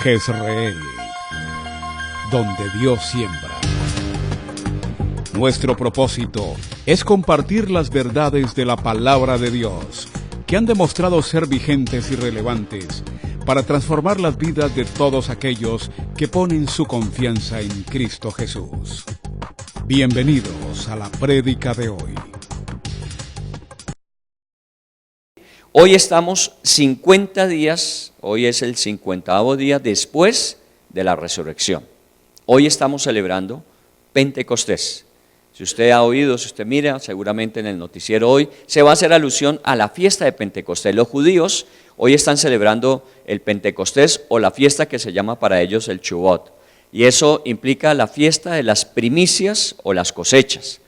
Jezreel, donde Dios siembra. Nuestro propósito es compartir las verdades de la palabra de Dios, que han demostrado ser vigentes y relevantes para transformar las vidas de todos aquellos que ponen su confianza en Cristo Jesús. Bienvenidos a la prédica de hoy. Hoy estamos 50 días, hoy es el 50º día después de la resurrección. Hoy estamos celebrando Pentecostés. Si usted ha oído, si usted mira, seguramente en el noticiero hoy, se va a hacer alusión a la fiesta de Pentecostés. Los judíos hoy están celebrando el Pentecostés o la fiesta que se llama para ellos el Shavuot. Y eso implica la fiesta de las primicias o las cosechas.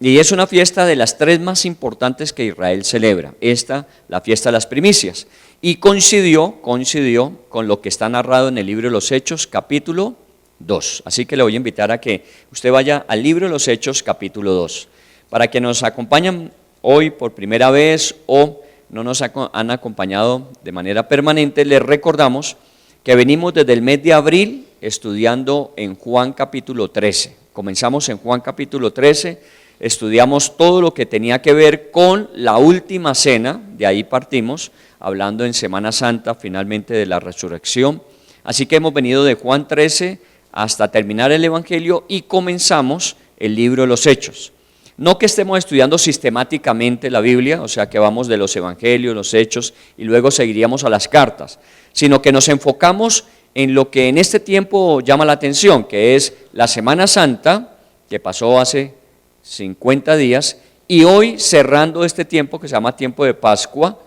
Y es una fiesta de las 3 más importantes que Israel celebra. Esta, la fiesta de las primicias. Y coincidió con lo que está narrado en el libro de los Hechos, capítulo 2. Así que le voy a invitar a que usted vaya al libro de los Hechos, capítulo 2. Para que nos acompañen hoy por primera vez o no nos han acompañado de manera permanente, les recordamos que venimos desde el mes de abril estudiando en Juan capítulo 13. Comenzamos en Juan capítulo 13. Estudiamos todo lo que tenía que ver con la última cena, de ahí partimos, hablando en Semana Santa finalmente de la resurrección. Así que hemos venido de Juan 13 hasta terminar el Evangelio y comenzamos el libro de los Hechos. No que estemos estudiando sistemáticamente la Biblia, o sea que vamos de los Evangelios, los Hechos y luego seguiríamos a las cartas, sino que nos enfocamos en lo que en este tiempo llama la atención, que es la Semana Santa, que pasó hace 50 días, y hoy cerrando este tiempo que se llama tiempo de Pascua,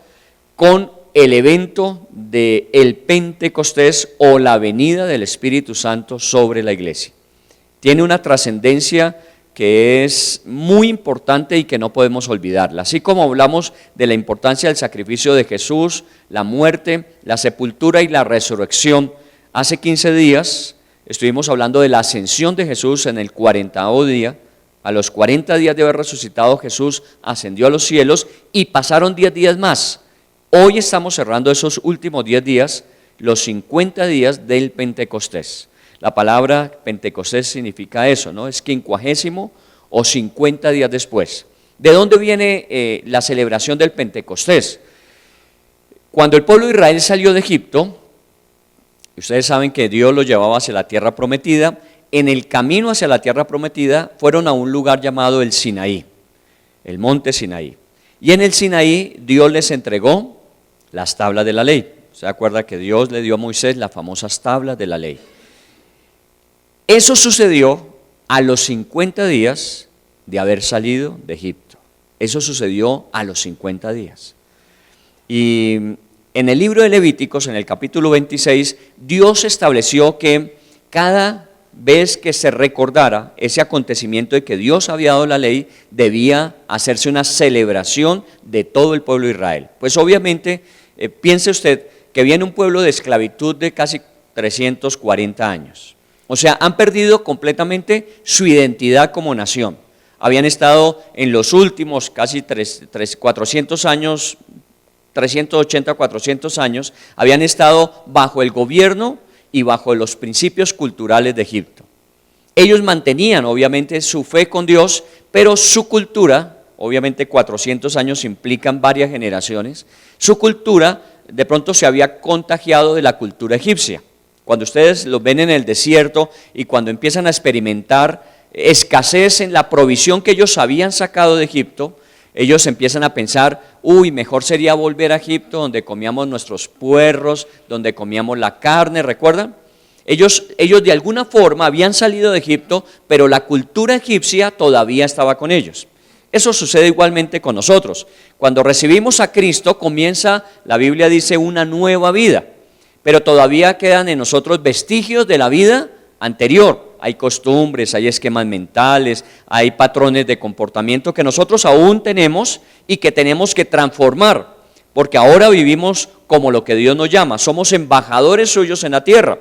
con el evento del Pentecostés o la venida del Espíritu Santo sobre la iglesia. Tiene una trascendencia que es muy importante y que no podemos olvidarla. Así como hablamos de la importancia del sacrificio de Jesús, la muerte, la sepultura y la resurrección, hace 15 días estuvimos hablando de la ascensión de Jesús en el 40º día. A los 40 días de haber resucitado, Jesús ascendió a los cielos y pasaron 10 días más. Hoy estamos cerrando esos últimos 10 días, los 50 días del Pentecostés. La palabra Pentecostés significa eso, ¿no? Es 50º o 50 días después. ¿De dónde viene la celebración del Pentecostés? Cuando el pueblo de Israel salió de Egipto, ustedes saben que Dios los llevaba hacia la tierra prometida. En el camino hacia la tierra prometida fueron a un lugar llamado el Sinaí, el monte Sinaí. Y en el Sinaí Dios les entregó las tablas de la ley. ¿Se acuerda que Dios le dio a Moisés las famosas tablas de la ley? Eso sucedió a los 50 días de haber salido de Egipto. Eso sucedió a los 50 días. Y en el libro de Levíticos, en el capítulo 26, Dios estableció que cada vez que se recordara ese acontecimiento de que Dios había dado la ley, debía hacerse una celebración de todo el pueblo de Israel. Pues obviamente, piense usted que viene un pueblo de esclavitud de casi 340 años. O sea, han perdido completamente su identidad como nación. Habían estado en los últimos casi 400 años, 380, 400 años, habían estado bajo el gobierno y bajo los principios culturales de Egipto. Ellos mantenían obviamente su fe con Dios, pero su cultura, obviamente 400 años implican varias generaciones, su cultura de pronto se había contagiado de la cultura egipcia. Cuando ustedes los ven en el desierto y cuando empiezan a experimentar escasez en la provisión que ellos habían sacado de Egipto, ellos empiezan a pensar, mejor sería volver a Egipto donde comíamos nuestros puerros, donde comíamos la carne, ¿recuerdan? Ellos de alguna forma habían salido de Egipto, pero la cultura egipcia todavía estaba con ellos. Eso sucede igualmente con nosotros. Cuando recibimos a Cristo comienza, la Biblia dice, una nueva vida, pero todavía quedan en nosotros vestigios de la vida anterior. Hay costumbres, hay esquemas mentales, hay patrones de comportamiento que nosotros aún tenemos y que tenemos que transformar, porque ahora vivimos como lo que Dios nos llama, somos embajadores suyos en la tierra.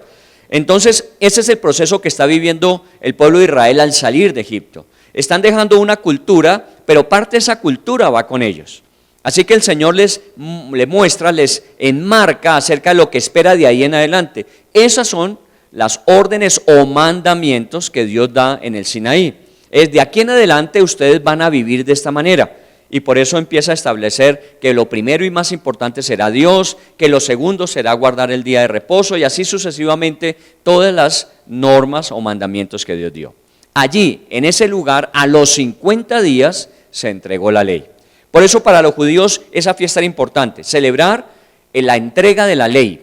Entonces, ese es el proceso que está viviendo el pueblo de Israel al salir de Egipto. Están dejando una cultura, pero parte de esa cultura va con ellos. Así que el Señor les muestra, les enmarca acerca de lo que espera de ahí en adelante. Esas son las órdenes o mandamientos que Dios da en el Sinaí. Es de aquí en adelante ustedes van a vivir de esta manera. Y por eso empieza a establecer que lo primero y más importante será Dios, que lo segundo será guardar el día de reposo y así sucesivamente todas las normas o mandamientos que Dios dio. Allí, en ese lugar, a los 50 días se entregó la ley. Por eso para los judíos esa fiesta era importante, celebrar la entrega de la ley.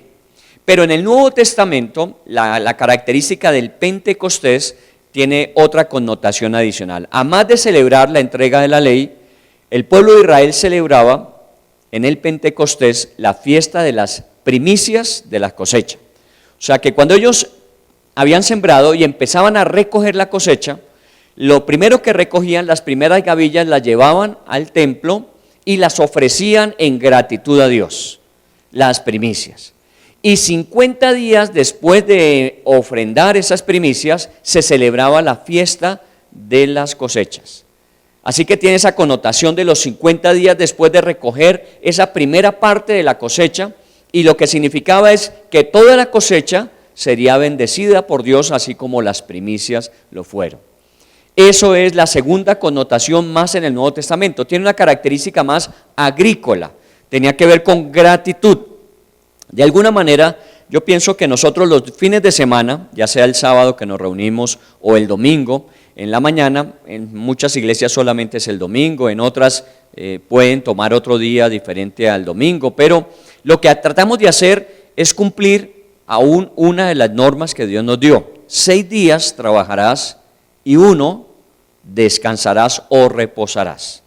Pero en el Nuevo Testamento la característica del Pentecostés tiene otra connotación adicional. Además de celebrar la entrega de la ley, el pueblo de Israel celebraba en el Pentecostés la fiesta de las primicias de la cosecha. O sea que cuando ellos habían sembrado y empezaban a recoger la cosecha, lo primero que recogían, las primeras gavillas, las llevaban al templo y las ofrecían en gratitud a Dios, las primicias. Y 50 días después de ofrendar esas primicias, se celebraba la fiesta de las cosechas. Así que tiene esa connotación de los 50 días después de recoger esa primera parte de la cosecha, y lo que significaba es que toda la cosecha sería bendecida por Dios, así como las primicias lo fueron. Eso es la segunda connotación más en el Nuevo Testamento. Tiene una característica más agrícola, tenía que ver con gratitud. De alguna manera, yo pienso que nosotros los fines de semana, ya sea el sábado que nos reunimos o el domingo, en la mañana, en muchas iglesias solamente es el domingo, en otras pueden tomar otro día diferente al domingo, pero lo que tratamos de hacer es cumplir aún una de las normas que Dios nos dio. 6 días trabajarás y 1 descansarás o reposarás.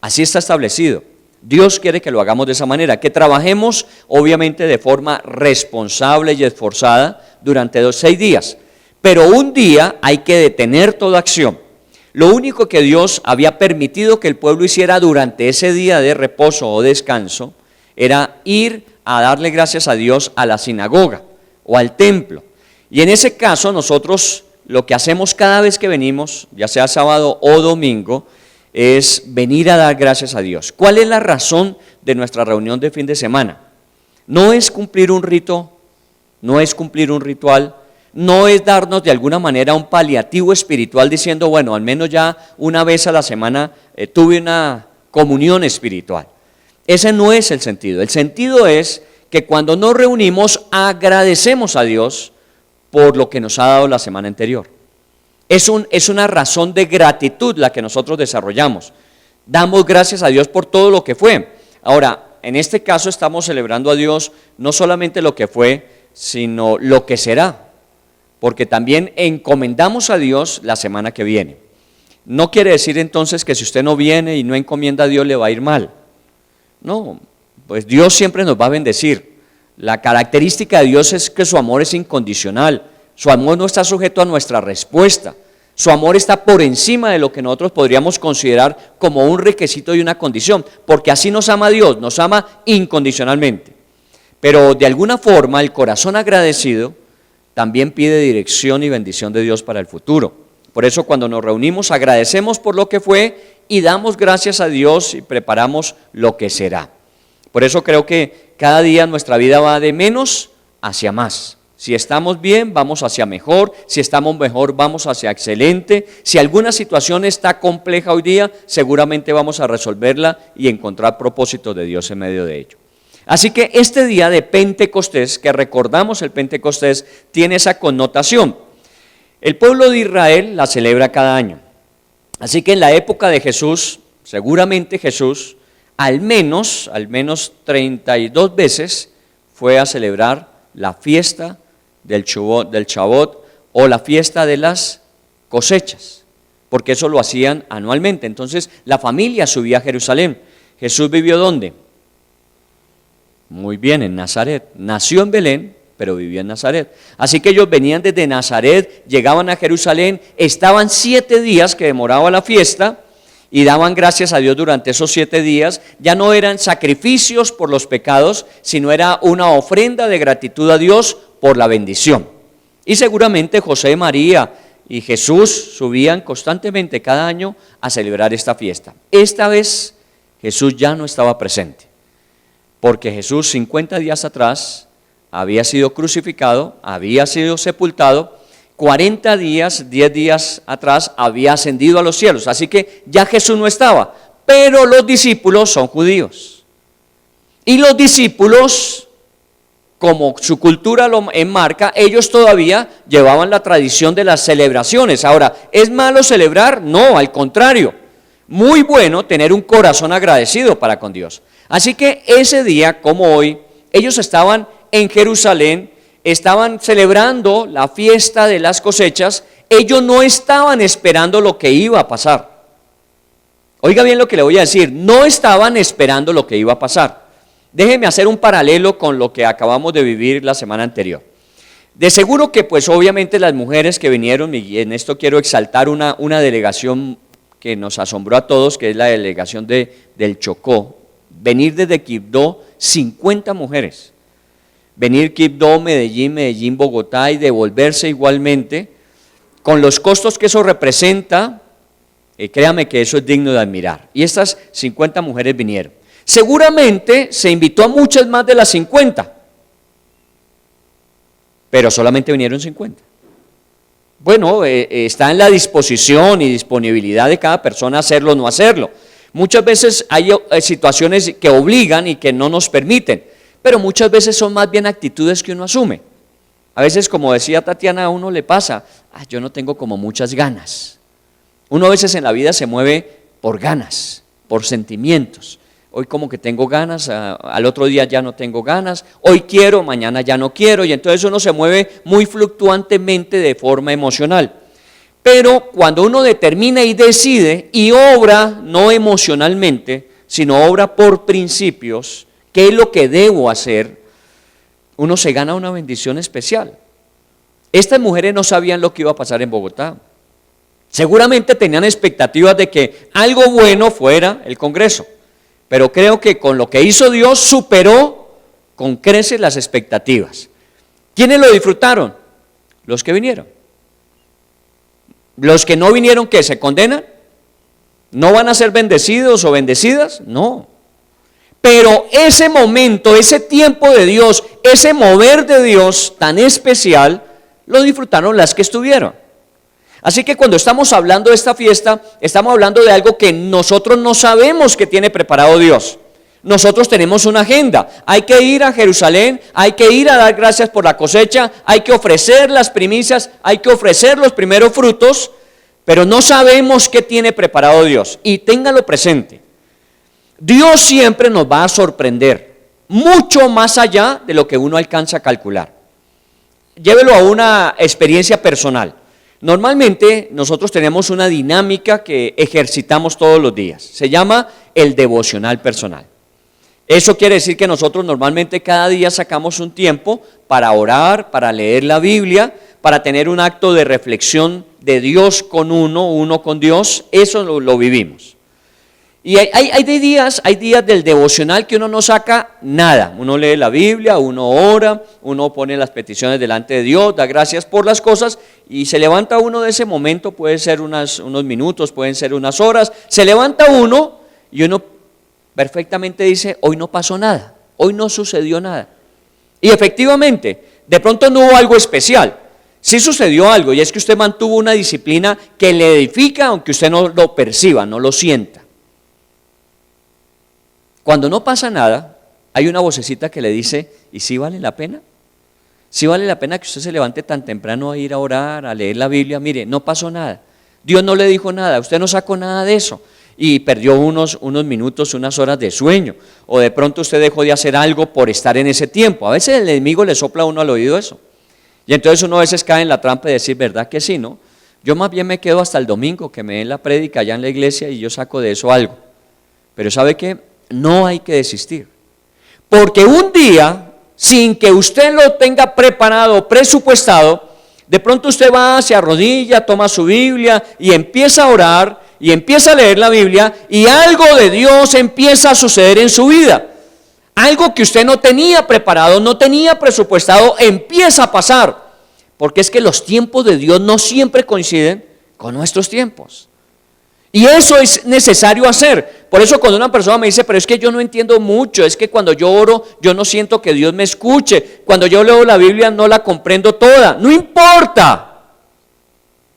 Así está establecido. Dios quiere que lo hagamos de esa manera, que trabajemos obviamente de forma responsable y esforzada durante los 6 días. Pero un día hay que detener toda acción. Lo único que Dios había permitido que el pueblo hiciera durante ese día de reposo o descanso era ir a darle gracias a Dios a la sinagoga o al templo. Y en ese caso nosotros lo que hacemos cada vez que venimos, ya sea sábado o domingo, es venir a dar gracias a Dios. ¿Cuál es la razón de nuestra reunión de fin de semana? No es cumplir un rito, no es cumplir un ritual, no es darnos de alguna manera un paliativo espiritual diciendo, bueno, al menos ya una vez a la semana tuve una comunión espiritual. Ese no es el sentido. El sentido es que cuando nos reunimos agradecemos a Dios por lo que nos ha dado la semana anterior. Es una razón de gratitud la que nosotros desarrollamos. Damos gracias a Dios por todo lo que fue. Ahora, en este caso estamos celebrando a Dios no solamente lo que fue, sino lo que será. Porque también encomendamos a Dios la semana que viene. No quiere decir entonces que si usted no viene y no encomienda a Dios le va a ir mal. No, pues Dios siempre nos va a bendecir. La característica de Dios es que su amor es incondicional. Su amor no está sujeto a nuestra respuesta. Su amor está por encima de lo que nosotros podríamos considerar como un requisito y una condición. Porque así nos ama Dios, nos ama incondicionalmente. Pero de alguna forma el corazón agradecido también pide dirección y bendición de Dios para el futuro. Por eso cuando nos reunimos agradecemos por lo que fue y damos gracias a Dios y preparamos lo que será. Por eso creo que cada día nuestra vida va de menos hacia más. Si estamos bien, vamos hacia mejor. Si estamos mejor, vamos hacia excelente. Si alguna situación está compleja hoy día, seguramente vamos a resolverla y encontrar propósitos de Dios en medio de ello. Así que este día de Pentecostés, que recordamos el Pentecostés, tiene esa connotación. El pueblo de Israel la celebra cada año. Así que en la época de Jesús, seguramente Jesús, al menos 32 veces fue a celebrar la fiesta del Shabbat o la fiesta de las cosechas, porque eso lo hacían anualmente. Entonces la familia subía a Jerusalén. ¿Jesús vivió dónde? Muy bien, en Nazaret. Nació en Belén, pero vivió en Nazaret. Así que ellos venían desde Nazaret, llegaban a Jerusalén, estaban 7 días que demoraba la fiesta y daban gracias a Dios durante esos 7 días. Ya no eran sacrificios por los pecados, sino era una ofrenda de gratitud a Dios por la bendición. Y seguramente José, María y Jesús subían constantemente cada año a celebrar esta fiesta. Esta vez Jesús ya no estaba presente, porque Jesús 50 días atrás había sido crucificado, había sido sepultado, 40 días, 10 días atrás había ascendido a los cielos, así que ya Jesús no estaba, pero los discípulos son judíos. Y los discípulos, como su cultura lo enmarca, ellos todavía llevaban la tradición de las celebraciones. Ahora, ¿es malo celebrar? No, al contrario, muy bueno tener un corazón agradecido para con Dios. Así que ese día, como hoy, ellos estaban en Jerusalén, estaban celebrando la fiesta de las cosechas, ellos no estaban esperando lo que iba a pasar. Oiga bien lo que le voy a decir, no estaban esperando lo que iba a pasar. Déjeme hacer un paralelo con lo que acabamos de vivir la semana anterior. De seguro que pues obviamente las mujeres que vinieron, y en esto quiero exaltar una delegación que nos asombró a todos, que es la delegación del Chocó. Venir desde Quibdó, 50 mujeres. Venir Quibdó, Medellín, Bogotá y devolverse igualmente, con los costos que eso representa, créame que eso es digno de admirar. Y estas 50 mujeres vinieron. Seguramente se invitó a muchas más de las 50, pero solamente vinieron 50. Bueno, está en la disposición y disponibilidad de cada persona hacerlo o no hacerlo. Muchas veces hay situaciones que obligan y que no nos permiten, pero muchas veces son más bien actitudes que uno asume. A veces, como decía Tatiana, a uno le pasa, yo no tengo como muchas ganas. Uno a veces en la vida se mueve por ganas, por sentimientos. Hoy como que tengo ganas, al otro día ya no tengo ganas, hoy quiero, mañana ya no quiero, y entonces uno se mueve muy fluctuantemente de forma emocional. Pero cuando uno determina y decide y obra no emocionalmente, sino obra por principios, ¿qué es lo que debo hacer? Uno se gana una bendición especial. Estas mujeres no sabían lo que iba a pasar en Bogotá. Seguramente tenían expectativas de que algo bueno fuera el Congreso. Pero creo que con lo que hizo Dios superó con creces las expectativas. ¿Quiénes lo disfrutaron? Los que vinieron. Los que no vinieron, ¿qué? ¿Se condenan? ¿No van a ser bendecidos o bendecidas? No. Pero ese momento, ese tiempo de Dios, ese mover de Dios tan especial, lo disfrutaron las que estuvieron. Así que cuando estamos hablando de esta fiesta, estamos hablando de algo que nosotros no sabemos que tiene preparado Dios. Nosotros tenemos una agenda, hay que ir a Jerusalén, hay que ir a dar gracias por la cosecha, hay que ofrecer las primicias, hay que ofrecer los primeros frutos, pero no sabemos qué tiene preparado Dios. Y téngalo presente, Dios siempre nos va a sorprender, mucho más allá de lo que uno alcanza a calcular. Llévelo a una experiencia personal. Normalmente nosotros tenemos una dinámica que ejercitamos todos los días, se llama el devocional personal. Eso quiere decir que nosotros normalmente cada día sacamos un tiempo para orar, para leer la Biblia, para tener un acto de reflexión de Dios con uno con Dios, eso lo vivimos. Y hay días del devocional que uno no saca nada, uno lee la Biblia, uno ora, uno pone las peticiones delante de Dios, da gracias por las cosas y se levanta uno de ese momento, puede ser unos minutos, pueden ser unas horas, se levanta uno y uno perfectamente dice, hoy no pasó nada, hoy no sucedió nada. Y efectivamente, de pronto no hubo algo especial, sí sucedió algo y es que usted mantuvo una disciplina que le edifica aunque usted no lo perciba, no lo sienta. Cuando no pasa nada, hay una vocecita que le dice, ¿y sí vale la pena? ¿Sí vale la pena que usted se levante tan temprano a ir a orar, a leer la Biblia? Mire, no pasó nada, Dios no le dijo nada, usted no sacó nada de eso y perdió unos minutos, unas horas de sueño, o de pronto usted dejó de hacer algo por estar en ese tiempo. A veces el enemigo le sopla a uno al oído eso, y entonces uno a veces cae en la trampa de decir, ¿verdad que sí, no? Yo más bien me quedo hasta el domingo, que me den la prédica allá en la iglesia y yo saco de eso algo. Pero ¿sabe qué? No hay que desistir, porque un día, sin que usted lo tenga preparado, presupuestado, de pronto usted va, se arrodilla, toma su Biblia y empieza a orar y empieza a leer la Biblia y algo de Dios empieza a suceder en su vida. Algo que usted no tenía preparado, no tenía presupuestado, empieza a pasar, porque es que los tiempos de Dios no siempre coinciden con nuestros tiempos. Y eso es necesario hacer. Por eso cuando una persona me dice, pero es que yo no entiendo mucho, es que cuando yo oro, yo no siento que Dios me escuche. Cuando yo leo la Biblia no la comprendo toda. No importa.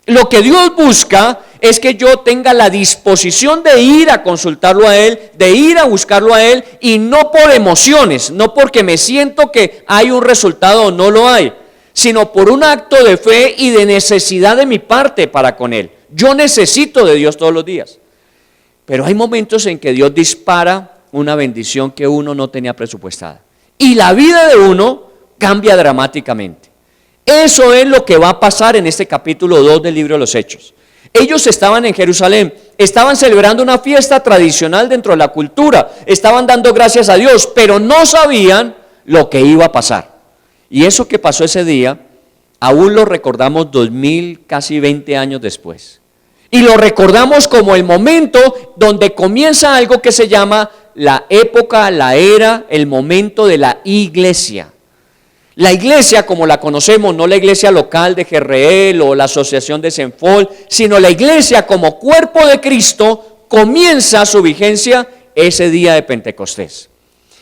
Lo que Dios busca es que yo tenga la disposición de ir a consultarlo a Él, de ir a buscarlo a Él, y no por emociones, no porque me siento que hay un resultado o no lo hay, sino por un acto de fe y de necesidad de mi parte para con Él. Yo necesito de Dios todos los días. Pero hay momentos en que Dios dispara una bendición que uno no tenía presupuestada. Y la vida de uno cambia dramáticamente. Eso es lo que va a pasar en este capítulo 2 del libro de los Hechos. Ellos estaban en Jerusalén, estaban celebrando una fiesta tradicional dentro de la cultura, estaban dando gracias a Dios, pero no sabían lo que iba a pasar. Y eso que pasó ese día, aún lo recordamos 2000, casi 20 años después. Y lo recordamos como el momento donde comienza algo que se llama la época, la era, el momento de la iglesia. La iglesia como la conocemos, no la iglesia local de Jerreel o la asociación de Senfol, sino la iglesia como cuerpo de Cristo, comienza su vigencia ese día de Pentecostés.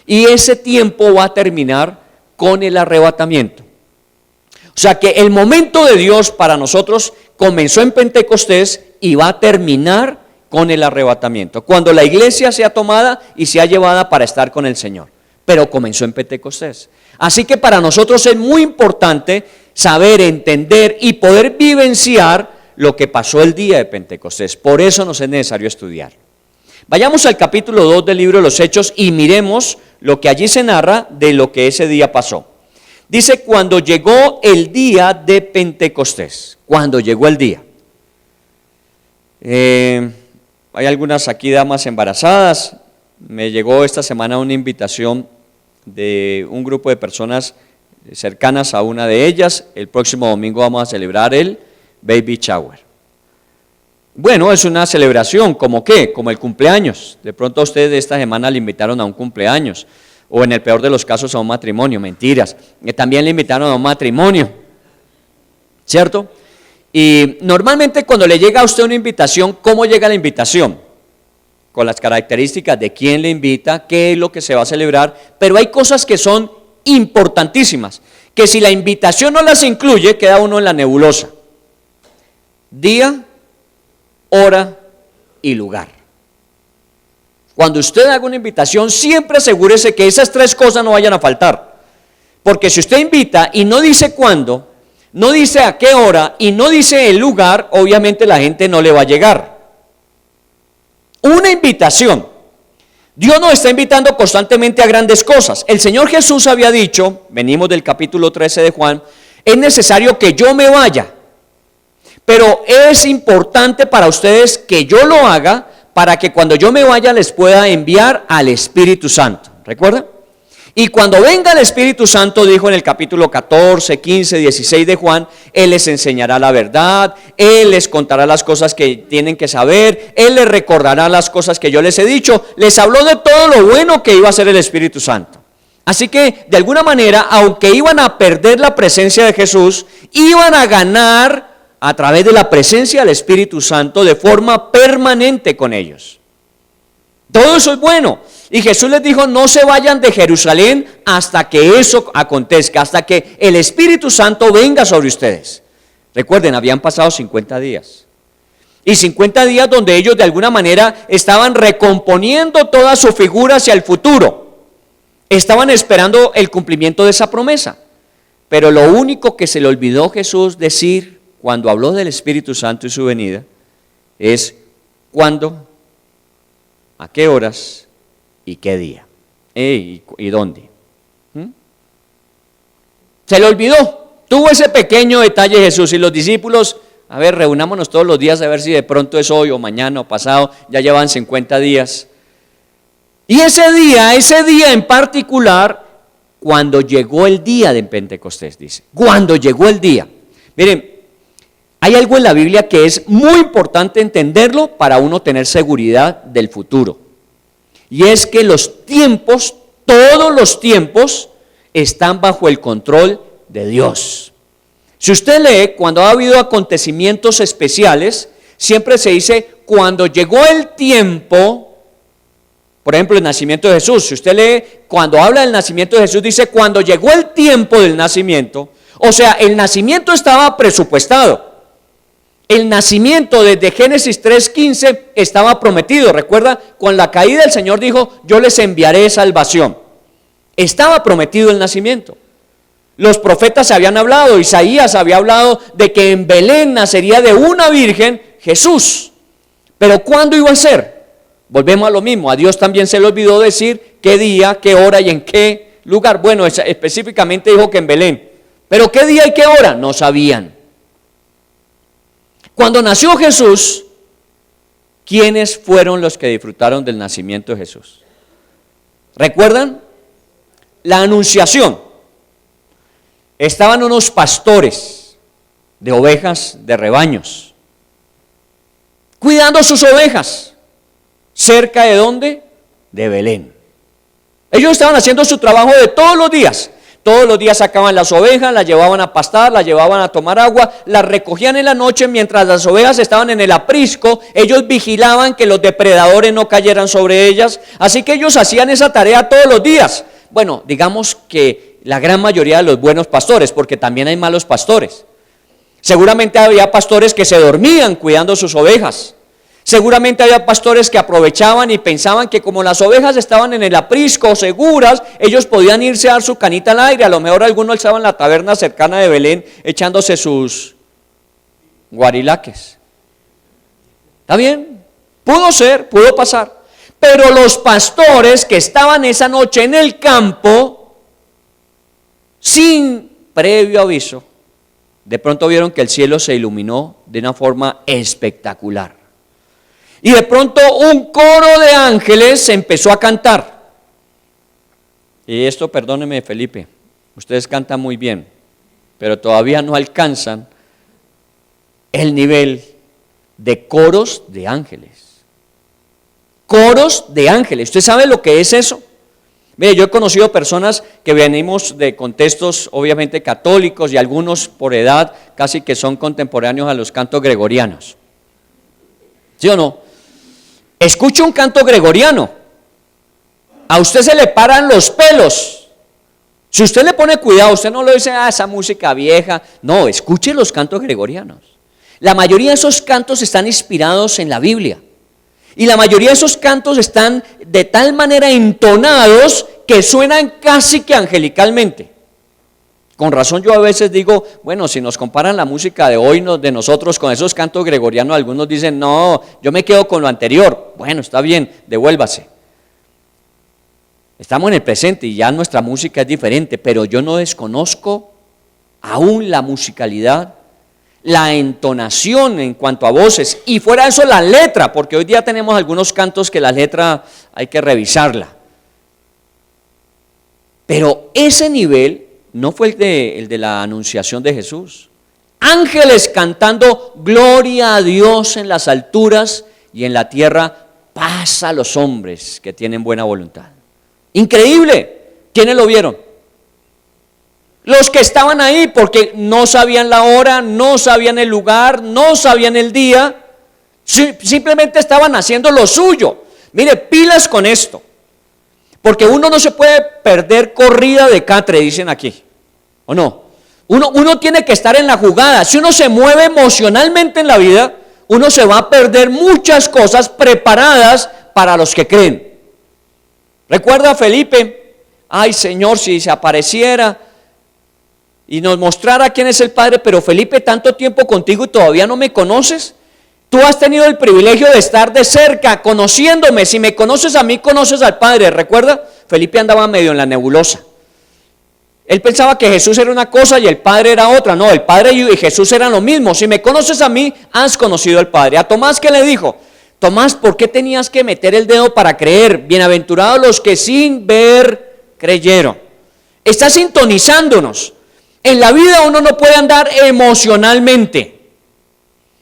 Y ese tiempo va a terminar con el arrebatamiento. O sea que el momento de Dios para nosotros comenzó en Pentecostés y va a terminar con el arrebatamiento, cuando la iglesia sea tomada y sea llevada para estar con el Señor. Pero comenzó en Pentecostés. Así que para nosotros es muy importante saber, entender y poder vivenciar lo que pasó el día de Pentecostés. Por eso nos es necesario estudiar. Vayamos al capítulo 2 del libro de los Hechos y miremos lo que allí se narra de lo que ese día pasó. Dice, cuando llegó el día de Pentecostés. Cuando llegó el día. Hay algunas aquí damas embarazadas. Me llegó esta semana una invitación de un grupo de personas cercanas a una de ellas. El próximo domingo vamos a celebrar el baby shower. Bueno, es una celebración, ¿como qué? Como el cumpleaños. De pronto a ustedes esta semana le invitaron a un cumpleaños, o en el peor de los casos a un matrimonio. Mentiras, también le invitaron a un matrimonio, ¿cierto? Y normalmente cuando le llega a usted una invitación, ¿cómo llega la invitación? Con las características de quién le invita, qué es lo que se va a celebrar, pero hay cosas que son importantísimas, que si la invitación no las incluye, queda uno en la nebulosa. Día, hora y lugar. Cuando usted haga una invitación, siempre asegúrese que esas tres cosas no vayan a faltar, porque si usted invita y no dice cuándo, no dice a qué hora y no dice el lugar, obviamente la gente no le va a llegar. Una invitación. Dios nos está invitando constantemente a grandes cosas. El Señor Jesús había dicho, venimos del capítulo 13 de Juan, es necesario que yo me vaya, pero es importante para ustedes que yo lo haga para que cuando yo me vaya les pueda enviar al Espíritu Santo. ¿Recuerdan? Y cuando venga el Espíritu Santo, dijo en el capítulo 14, 15, 16 de Juan, Él les enseñará la verdad, Él les contará las cosas que tienen que saber, Él les recordará las cosas que yo les he dicho, les habló de todo lo bueno que iba a hacer el Espíritu Santo. Así que, de alguna manera, aunque iban a perder la presencia de Jesús, iban a ganar a través de la presencia del Espíritu Santo de forma permanente con ellos. Todo eso es bueno. Y Jesús les dijo, no se vayan de Jerusalén hasta que eso acontezca, hasta que el Espíritu Santo venga sobre ustedes. Recuerden, habían pasado 50 días. Y 50 días donde ellos de alguna manera estaban recomponiendo toda su figura hacia el futuro. Estaban esperando el cumplimiento de esa promesa. Pero lo único que se le olvidó Jesús decir cuando habló del Espíritu Santo y su venida es cuándo, a qué horas y qué día, y dónde. Se le olvidó, tuvo ese pequeño detalle Jesús y los discípulos, a ver, reunámonos todos los días a ver si de pronto es hoy o mañana o pasado, ya llevan 50 días. Y ese día en particular, cuando llegó el día de Pentecostés, dice, cuando llegó el día. Miren, hay algo en la Biblia que es muy importante entenderlo para uno tener seguridad del futuro. Y es que los tiempos, todos los tiempos, están bajo el control de Dios. Si usted lee, cuando ha habido acontecimientos especiales, siempre se dice cuando llegó el tiempo, por ejemplo, el nacimiento de Jesús, si usted lee, cuando habla del nacimiento de Jesús, dice cuando llegó el tiempo del nacimiento, o sea, el nacimiento estaba presupuestado. El nacimiento desde Génesis 3:15 estaba prometido. Recuerda, con la caída el Señor dijo, yo les enviaré salvación. Estaba prometido el nacimiento. Los profetas habían hablado, Isaías había hablado de que en Belén nacería de una virgen Jesús. Pero ¿cuándo iba a ser? Volvemos a lo mismo, a Dios también se le olvidó decir qué día, qué hora y en qué lugar. Bueno, específicamente dijo que en Belén. Pero qué día y qué hora, no sabían. Cuando nació Jesús, ¿quiénes fueron los que disfrutaron del nacimiento de Jesús? ¿Recuerdan? La anunciación. Estaban unos pastores de ovejas, de rebaños, cuidando sus ovejas. ¿Cerca de dónde? De Belén. Ellos estaban haciendo su trabajo de todos los días. Todos los días sacaban las ovejas, las llevaban a pastar, las llevaban a tomar agua, las recogían en la noche mientras las ovejas estaban en el aprisco. Ellos vigilaban que los depredadores no cayeran sobre ellas. Así que ellos hacían esa tarea todos los días. Bueno, digamos que la gran mayoría de los buenos pastores, porque también hay malos pastores. Seguramente había pastores que se dormían cuidando sus ovejas. Seguramente había pastores que aprovechaban y pensaban que como las ovejas estaban en el aprisco seguras, ellos podían irse a dar su canita al aire. A lo mejor algunos estaban en la taberna cercana de Belén echándose sus guarilaques. ¿Está bien? Pudo ser, pudo pasar. Pero los pastores que estaban esa noche en el campo, sin previo aviso, de pronto vieron que el cielo se iluminó de una forma espectacular. Y de pronto un coro de ángeles empezó a cantar. Y esto, perdóneme Felipe, ustedes cantan muy bien, pero todavía no alcanzan el nivel de coros de ángeles. Coros de ángeles. ¿Usted sabe lo que es eso? Mire, yo he conocido personas que venimos de contextos obviamente católicos y algunos por edad casi que son contemporáneos a los cantos gregorianos. ¿Sí o no? Escuche un canto gregoriano, a usted se le paran los pelos. Si usted le pone cuidado, usted no le dice, esa música vieja. No, escuche los cantos gregorianos. La mayoría de esos cantos están inspirados en la Biblia. Y la mayoría de esos cantos están de tal manera entonados que suenan casi que angelicalmente. Con razón yo a veces digo, bueno, si nos comparan la música de hoy de nosotros con esos cantos gregorianos, algunos dicen, no, yo me quedo con lo anterior. Bueno, está bien, devuélvase. Estamos en el presente y ya nuestra música es diferente, pero yo no desconozco aún la musicalidad, la entonación en cuanto a voces y fuera de eso la letra, porque hoy día tenemos algunos cantos que la letra hay que revisarla. Pero ese nivel no fue el de la anunciación de Jesús. Ángeles cantando gloria a Dios en las alturas y en la tierra paz a los hombres que tienen buena voluntad. Increíble. ¿Quiénes lo vieron? Los que estaban ahí porque no sabían la hora, no sabían el lugar, no sabían el día, simplemente estaban haciendo lo suyo. Mire, pilas con esto. Porque uno no se puede perder corrida de catre, dicen aquí, ¿o no? Uno tiene que estar en la jugada. Si uno se mueve emocionalmente en la vida, uno se va a perder muchas cosas preparadas para los que creen. Recuerda a Felipe, ay Señor, si se apareciera y nos mostrara quién es el Padre, pero Felipe, tanto tiempo contigo y todavía no me conoces. Tú has tenido el privilegio de estar de cerca, conociéndome. Si me conoces a mí, conoces al Padre. ¿Recuerda? Felipe andaba medio en la nebulosa. Él pensaba que Jesús era una cosa y el Padre era otra. No, el Padre y Jesús eran lo mismo. Si me conoces a mí, has conocido al Padre. A Tomás, ¿qué le dijo? Tomás, ¿por qué tenías que meter el dedo para creer? Bienaventurados los que sin ver creyeron. Está sintonizándonos. En la vida uno no puede andar emocionalmente.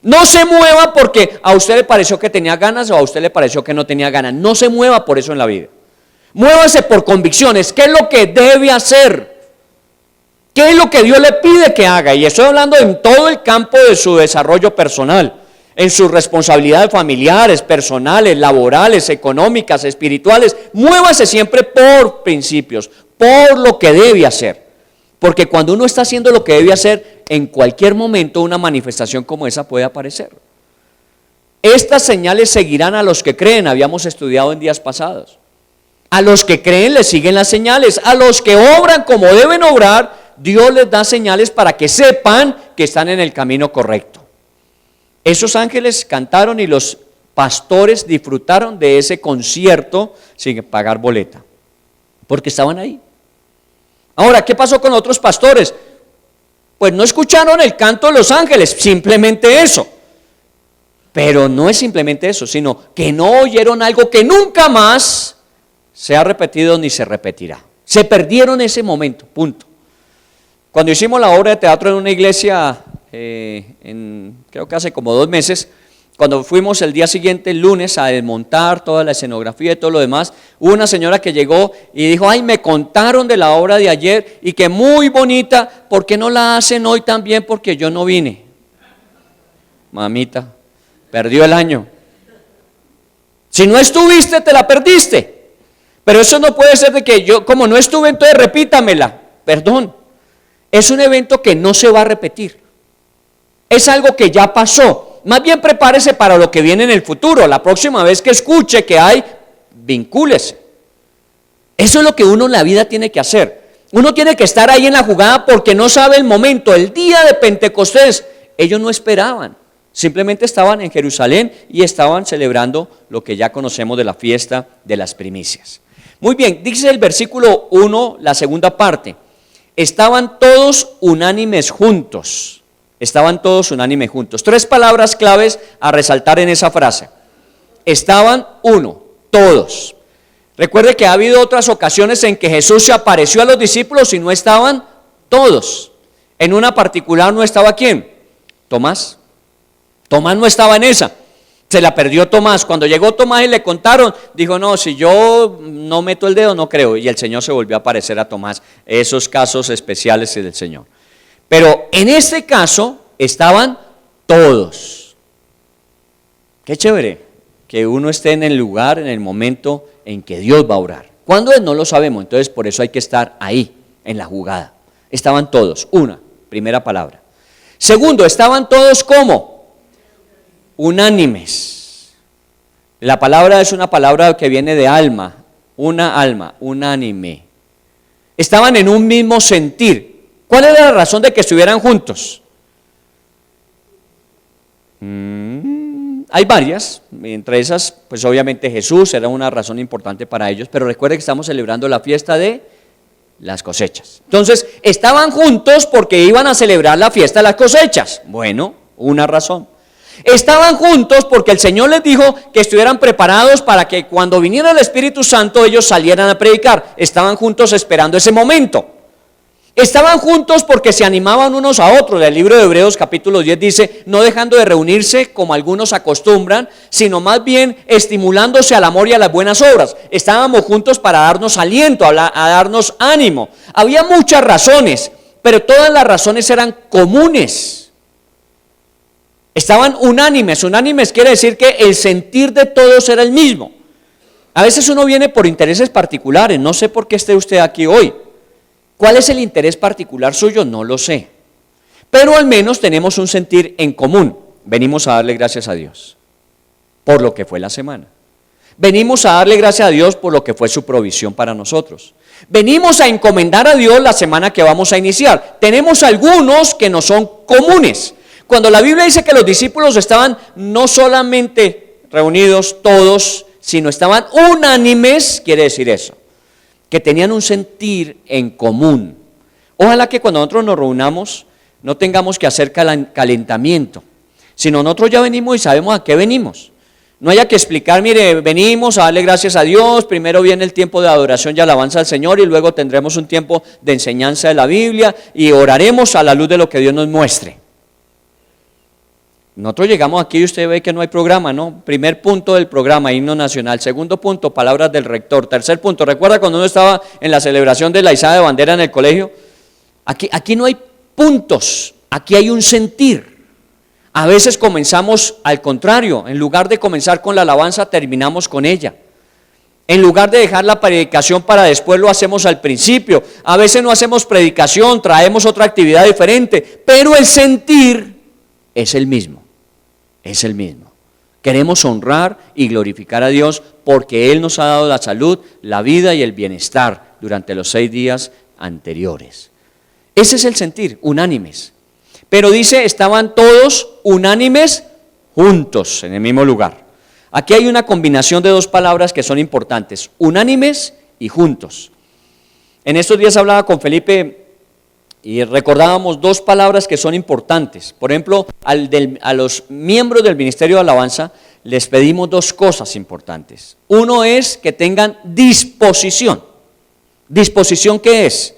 No se mueva porque a usted le pareció que tenía ganas o a usted le pareció que no tenía ganas. No se mueva por eso en la vida. Muévase por convicciones. ¿Qué es lo que debe hacer? ¿Qué es lo que Dios le pide que haga? Y estoy hablando en todo el campo de su desarrollo personal. en sus responsabilidades familiares, personales, laborales, económicas, espirituales. Muévase siempre por principios, por lo que debe hacer. Porque cuando uno está haciendo lo que debe hacer, en cualquier momento una manifestación como esa puede aparecer. Estas señales seguirán a los que creen, habíamos estudiado en días pasados. A los que creen les siguen las señales, a los que obran como deben obrar, Dios les da señales para que sepan que están en el camino correcto. Esos ángeles cantaron y los pastores disfrutaron de ese concierto sin pagar boleta, porque estaban ahí. Ahora, ¿qué pasó con otros pastores? Pues no escucharon el canto de los ángeles, simplemente eso. Pero no es simplemente eso, sino que no oyeron algo que nunca más se ha repetido ni se repetirá. Se perdieron ese momento, punto. Cuando hicimos la obra de teatro en una iglesia, creo que hace como 2 meses, cuando fuimos el día siguiente, el lunes, a desmontar toda la escenografía y todo lo demás, hubo una señora que llegó y dijo: ay, me contaron de la obra de ayer y que muy bonita, ¿por qué no la hacen hoy también? Porque yo no vine. Mamita, perdió el año. Si no estuviste, te la perdiste. Pero eso no puede ser de que yo, como no estuve, entonces repítamela. Perdón, es un evento que no se va a repetir. Es algo que ya pasó. Más bien prepárese para lo que viene en el futuro. La próxima vez que escuche que hay, vincúlese. Eso es lo que uno en la vida tiene que hacer. Uno tiene que estar ahí en la jugada porque no sabe el momento. El día de Pentecostés, ellos no esperaban. Simplemente estaban en Jerusalén y estaban celebrando lo que ya conocemos de la fiesta de las primicias. Muy bien, dice el versículo 1, la segunda parte. Estaban todos unánimes juntos. Estaban todos unánimes juntos. 3 palabras claves a resaltar en esa frase. Estaban todos. Recuerde que ha habido otras ocasiones en que Jesús se apareció a los discípulos y no estaban todos. En una particular no estaba ¿quién? Tomás. Tomás no estaba en esa. Se la perdió Tomás. Cuando llegó Tomás y le contaron, dijo: no, si yo no meto el dedo no creo. Y el Señor se volvió a aparecer a Tomás. Esos casos especiales del Señor. Pero en este caso estaban todos. Qué chévere que uno esté en el lugar, en el momento en que Dios va a orar. ¿Cuándo es? No lo sabemos, entonces por eso hay que estar ahí, en la jugada. Estaban todos, primera palabra. Segundo, estaban todos ¿cómo? Unánimes. La palabra es una palabra que viene de alma, una alma, unánime. Estaban en un mismo sentir. ¿Cuál era la razón de que estuvieran juntos? Hay varias, entre esas, pues obviamente Jesús era una razón importante para ellos, pero recuerde que estamos celebrando la fiesta de las cosechas. Entonces, estaban juntos porque iban a celebrar la fiesta de las cosechas. Bueno, una razón. Estaban juntos porque el Señor les dijo que estuvieran preparados para que cuando viniera el Espíritu Santo ellos salieran a predicar. Estaban juntos esperando ese momento. Estaban juntos porque se animaban unos a otros. El libro de Hebreos capítulo 10 dice: no dejando de reunirse como algunos acostumbran, sino más bien estimulándose al amor y a las buenas obras. Estábamos juntos para darnos aliento, a darnos ánimo. Había muchas razones, pero todas las razones eran comunes. Estaban unánimes. Unánimes quiere decir que el sentir de todos era el mismo. A veces uno viene por intereses particulares. No sé por qué esté usted aquí hoy. ¿Cuál es el interés particular suyo? No lo sé. Pero al menos tenemos un sentir en común. Venimos a darle gracias a Dios por lo que fue la semana. Venimos a darle gracias a Dios por lo que fue su provisión para nosotros. Venimos a encomendar a Dios la semana que vamos a iniciar. Tenemos algunos que no son comunes. Cuando la Biblia dice que los discípulos estaban no solamente reunidos todos, sino estaban unánimes, quiere decir eso, que tenían un sentir en común. Ojalá que cuando nosotros nos reunamos no tengamos que hacer calentamiento, sino nosotros ya venimos y sabemos a qué venimos. No haya que explicar, mire, venimos a darle gracias a Dios, primero viene el tiempo de adoración y alabanza al Señor y luego tendremos un tiempo de enseñanza de la Biblia y oraremos a la luz de lo que Dios nos muestre. Nosotros llegamos aquí y usted ve que no hay programa, ¿no? Primer punto del programa, himno nacional. Segundo punto, palabras del rector. Tercer punto, ¿recuerda cuando uno estaba en la celebración de la izada de bandera en el colegio? Aquí no hay puntos, aquí hay un sentir. A veces comenzamos al contrario, en lugar de comenzar con la alabanza, terminamos con ella. En lugar de dejar la predicación para después, lo hacemos al principio. A veces no hacemos predicación, traemos otra actividad diferente, pero el sentir es el mismo, es el mismo. Queremos honrar y glorificar a Dios porque Él nos ha dado la salud, la vida y el bienestar durante los 6 días anteriores. Ese es el sentir, unánimes. Pero dice, estaban todos unánimes juntos en el mismo lugar. Aquí hay una combinación de 2 palabras que son importantes, unánimes y juntos. En estos días hablaba con Felipe y recordábamos 2 palabras que son importantes. Por ejemplo, a los miembros del Ministerio de Alabanza les pedimos 2 cosas importantes. Uno es que tengan disposición. ¿Disposición qué es?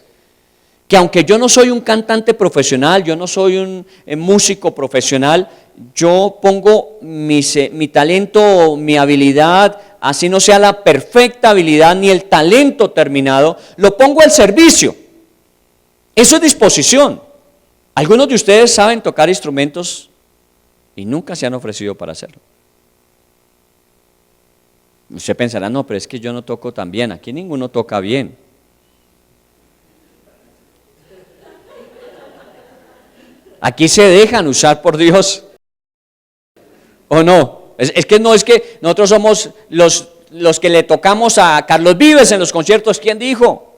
Que aunque yo no soy un cantante profesional, yo no soy un músico profesional, yo pongo mi talento, mi habilidad, así no sea la perfecta habilidad ni el talento terminado, lo pongo al servicio. Eso es disposición. Algunos de ustedes saben tocar instrumentos y nunca se han ofrecido para hacerlo. Usted pensará, no, pero es que yo no toco tan bien, aquí ninguno toca bien. Aquí se dejan usar por Dios, ¿o no? Es que nosotros somos los que le tocamos a Carlos Vives en los conciertos. ¿Quién dijo?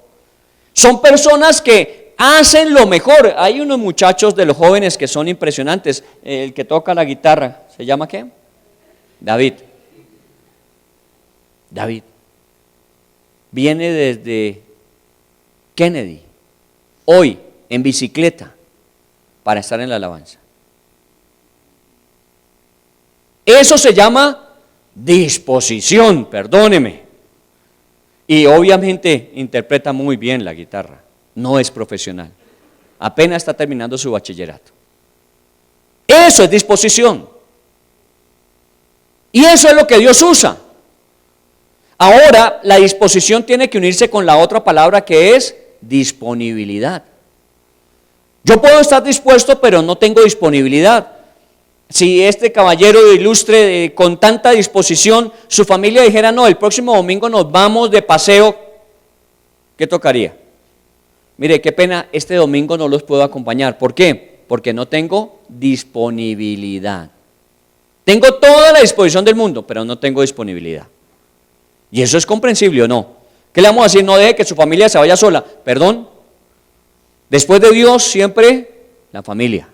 Son personas que hacen lo mejor. Hay unos muchachos de los jóvenes que son impresionantes. El que toca la guitarra, ¿se llama qué? David. Viene desde Kennedy, hoy en bicicleta, para estar en la alabanza. Eso se llama disposición, perdóneme. Y obviamente interpreta muy bien la guitarra, no es profesional, apenas está terminando su bachillerato. Eso es disposición. Y eso es lo que Dios usa. Ahora, la disposición tiene que unirse con la otra palabra que es disponibilidad. Yo puedo estar dispuesto, pero no tengo disponibilidad. Si este caballero ilustre con tanta disposición, su familia dijera, no, el próximo domingo nos vamos de paseo, ¿qué tocaría? Mire, qué pena, este domingo no los puedo acompañar. ¿Por qué? Porque no tengo disponibilidad. Tengo toda la disposición del mundo, pero no tengo disponibilidad. Y eso es comprensible, ¿o no? ¿Qué le vamos a decir? No deje que su familia se vaya sola. Perdón. Después de Dios, siempre la familia.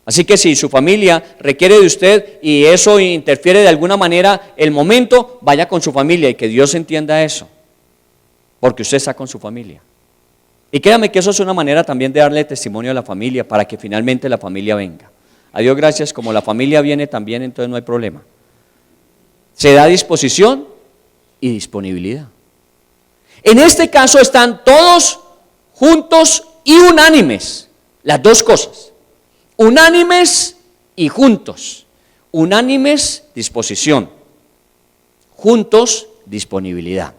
Así que si su familia requiere de usted y eso interfiere de alguna manera el momento, vaya con su familia y que Dios entienda eso, porque usted está con su familia. Y créame que eso es una manera también de darle testimonio a la familia para que finalmente la familia venga. A Dios gracias, como la familia viene también, entonces no hay problema. Se da disposición y disponibilidad. En este caso están todos juntos y unánimes, las 2 cosas, unánimes y juntos. Unánimes, disposición, juntos, disponibilidad.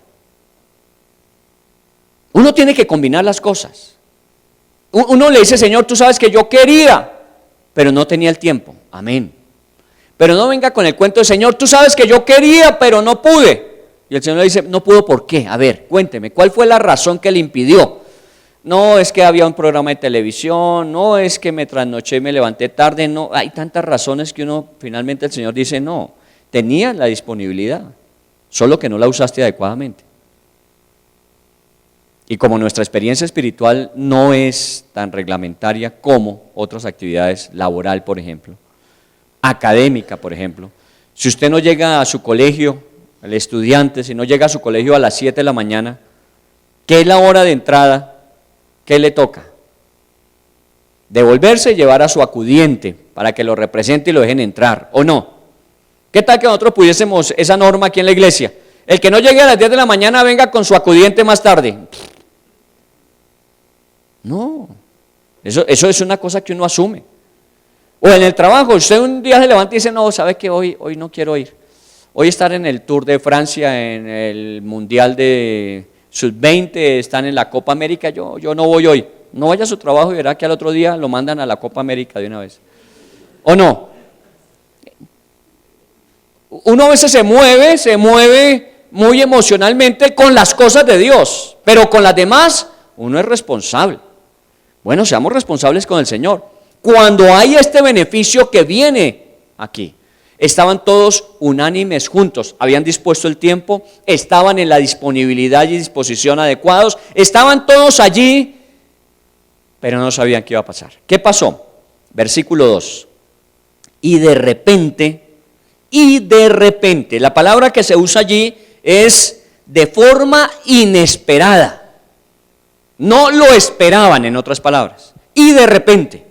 Uno tiene que combinar las cosas. Uno le dice, Señor, tú sabes que yo quería, pero no tenía el tiempo. Amén. Pero no venga con el cuento de, Señor, tú sabes que yo quería, pero no pude. Y el Señor le dice, no pudo, ¿por qué? A ver, cuénteme, ¿cuál fue la razón que le impidió? No, es que había un programa de televisión, no, es que me trasnoché y me levanté tarde, no, hay tantas razones que uno, finalmente el Señor dice, no, tenía la disponibilidad, solo que no la usaste adecuadamente. Y como nuestra experiencia espiritual no es tan reglamentaria como otras actividades, laboral, por ejemplo, académica, por ejemplo, si usted no llega a su colegio, el estudiante, si no llega a su colegio a las 7 de la mañana, ¿qué es la hora de entrada? ¿Qué le toca? Devolverse y llevar a su acudiente para que lo represente y lo dejen entrar, ¿o no? ¿Qué tal que nosotros pudiésemos esa norma aquí en la iglesia? El que no llegue a las 10 de la mañana venga con su acudiente más tarde. No, eso es una cosa que uno asume. O en el trabajo, usted un día se levanta y dice, no, ¿sabe qué? Hoy no quiero ir. Hoy estar en el Tour de Francia, en el Mundial de Sub-20, están en la Copa América, yo no voy hoy. No vaya a su trabajo y verá que al otro día lo mandan a la Copa América de una vez. ¿O no? Uno a veces se mueve muy emocionalmente con las cosas de Dios, pero con las demás uno es responsable. Bueno, seamos responsables con el Señor. Cuando hay este beneficio que viene aquí, estaban todos unánimes juntos, habían dispuesto el tiempo, estaban en la disponibilidad y disposición adecuados, estaban todos allí, pero no sabían qué iba a pasar. ¿Qué pasó? Versículo 2. Y de repente, la palabra que se usa allí es de forma inesperada. No lo esperaban, en otras palabras. Y de repente.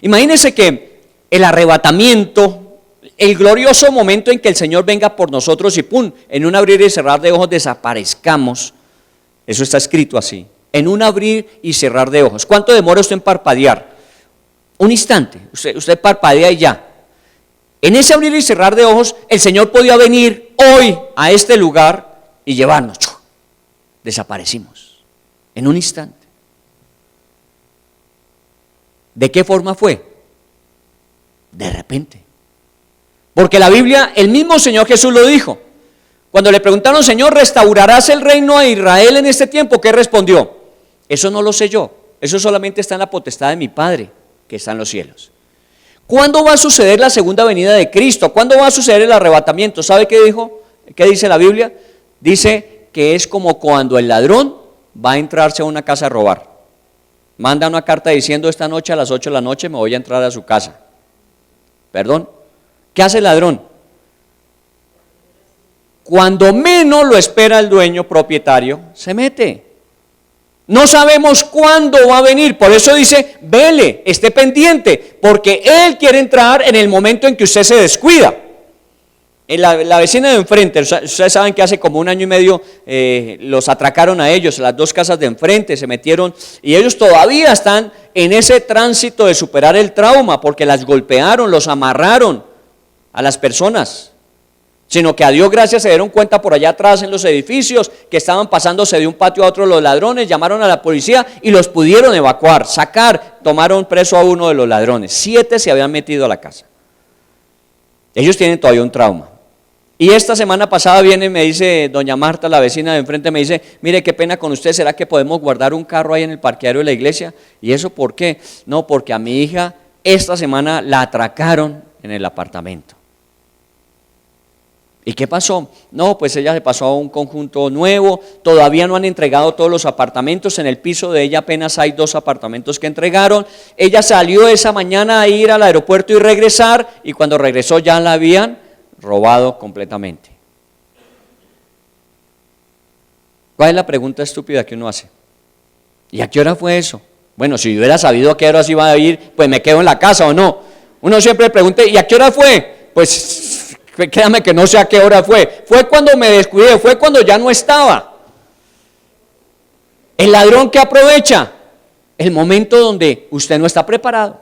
Imagínense que el arrebatamiento, el glorioso momento en que el Señor venga por nosotros y ¡pum!, en un abrir y cerrar de ojos desaparezcamos. Eso está escrito así. En un abrir y cerrar de ojos. ¿Cuánto demora usted en parpadear? Un instante. Usted parpadea y ya. En ese abrir y cerrar de ojos, el Señor podía venir hoy a este lugar y llevarnos. Desaparecimos. En un instante. ¿De qué forma fue? De repente. Porque la Biblia, el mismo Señor Jesús lo dijo. Cuando le preguntaron, Señor, ¿restaurarás el reino a Israel en este tiempo? ¿Qué respondió? Eso no lo sé yo. Eso solamente está en la potestad de mi Padre, que está en los cielos. ¿Cuándo va a suceder la segunda venida de Cristo? ¿Cuándo va a suceder el arrebatamiento? ¿Sabe qué dijo? ¿Qué dice la Biblia? Dice que es como cuando el ladrón va a entrarse a una casa a robar. Manda una carta diciendo, esta noche a las 8 de la noche me voy a entrar a su casa. ¿Perdón? ¿Qué hace el ladrón? Cuando menos lo espera el dueño propietario, se mete. No sabemos cuándo va a venir, por eso dice, vele, esté pendiente, porque Él quiere entrar en el momento en que usted se descuida. La vecina de enfrente, ustedes saben que hace como 1 año y medio los atracaron a ellos, las 2 casas de enfrente, se metieron y ellos todavía están en ese tránsito de superar el trauma, porque las golpearon, los amarraron a las personas. Sino que a Dios gracias se dieron cuenta por allá atrás en los edificios que estaban pasándose de un patio a otro los ladrones, llamaron a la policía y los pudieron evacuar, sacar, tomaron preso a uno de los ladrones, 7 se habían metido a la casa. Ellos tienen todavía un trauma. Y esta semana pasada viene y me dice doña Marta, la vecina de enfrente, me dice, mire qué pena con usted, ¿será que podemos guardar un carro ahí en el parqueadero de la iglesia? ¿Y eso por qué? No, porque a mi hija esta semana la atracaron en el apartamento. ¿Y qué pasó? No, pues ella se pasó a un conjunto nuevo, todavía no han entregado todos los apartamentos, en el piso de ella apenas hay 2 apartamentos que entregaron. Ella salió esa mañana a ir al aeropuerto y regresar, y cuando regresó ya la habían robado completamente. ¿Cuál es la pregunta estúpida que uno hace? ¿Y a qué hora fue eso? Bueno, si hubiera sabido a qué hora se iba a ir, pues me quedo en la casa o no. Uno siempre pregunta, ¿y a qué hora fue? Pues créame que no sé a qué hora fue. Fue cuando me descuidé, fue cuando ya no estaba. El ladrón que aprovecha el momento donde usted no está preparado.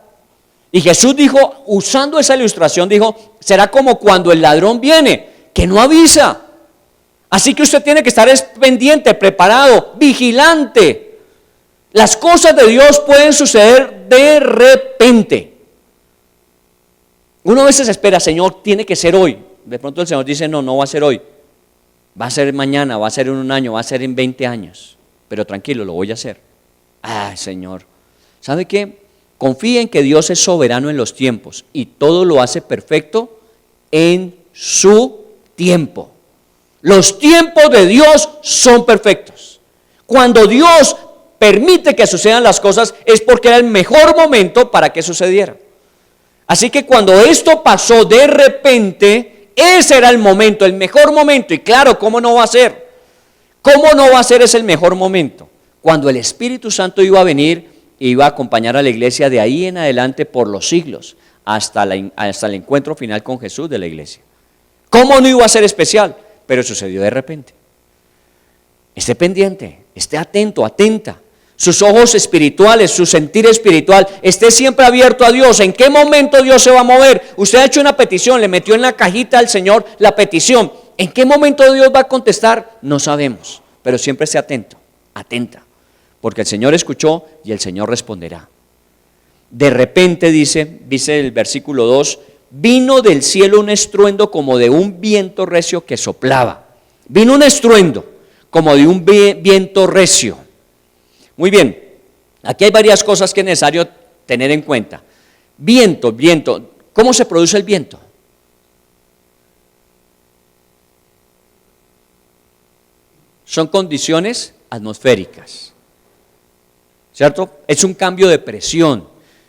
Y Jesús dijo, usando esa ilustración, dijo, será como cuando el ladrón viene, que no avisa. Así que usted tiene que estar pendiente, preparado, vigilante. Las cosas de Dios pueden suceder de repente. Uno a veces espera, Señor, tiene que ser hoy. De pronto el Señor dice, no, no va a ser hoy. Va a ser mañana, va a ser en 1 año, va a ser en 20 años. Pero tranquilo, lo voy a hacer. Ah, Señor. ¿Sabe qué? Confía en que Dios es soberano en los tiempos y todo lo hace perfecto en su tiempo. Los tiempos de Dios son perfectos. Cuando Dios permite que sucedan las cosas es porque era el mejor momento para que sucediera. Así que cuando esto pasó de repente, ese era el momento, el mejor momento. Y claro, ¿cómo no va a ser? ¿Cómo no va a ser ese el mejor momento? Cuando el Espíritu Santo iba a venir e iba a acompañar a la iglesia de ahí en adelante por los siglos, hasta el encuentro final con Jesús de la iglesia. ¿Cómo no iba a ser especial? Pero sucedió de repente. Esté pendiente, esté atento, atenta. Sus ojos espirituales, su sentir espiritual, esté siempre abierto a Dios. ¿En qué momento Dios se va a mover? Usted ha hecho una petición, le metió en la cajita al Señor la petición. ¿En qué momento Dios va a contestar? No sabemos, pero siempre esté atento, atenta, porque el Señor escuchó y el Señor responderá. De repente dice el versículo 2, vino del cielo un estruendo como de un viento recio que soplaba. Vino un estruendo como de un viento recio. Muy bien, aquí hay varias cosas que es necesario tener en cuenta. Viento. ¿Cómo se produce el viento? Son condiciones atmosféricas, ¿cierto? Es un cambio de presión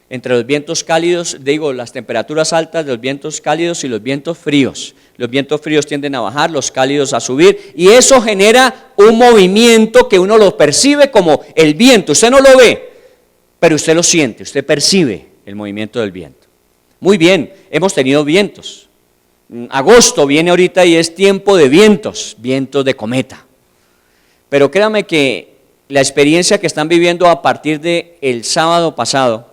entre los vientos cálidos, las temperaturas altas de los vientos cálidos y los vientos fríos. Los vientos fríos tienden a bajar, los cálidos a subir, y eso genera un movimiento que uno lo percibe como el viento. Usted no lo ve, pero usted lo siente, usted percibe el movimiento del viento. Muy bien, hemos tenido vientos. Agosto viene ahorita y es tiempo de vientos de cometa. Pero créame que la experiencia que están viviendo a partir del sábado pasado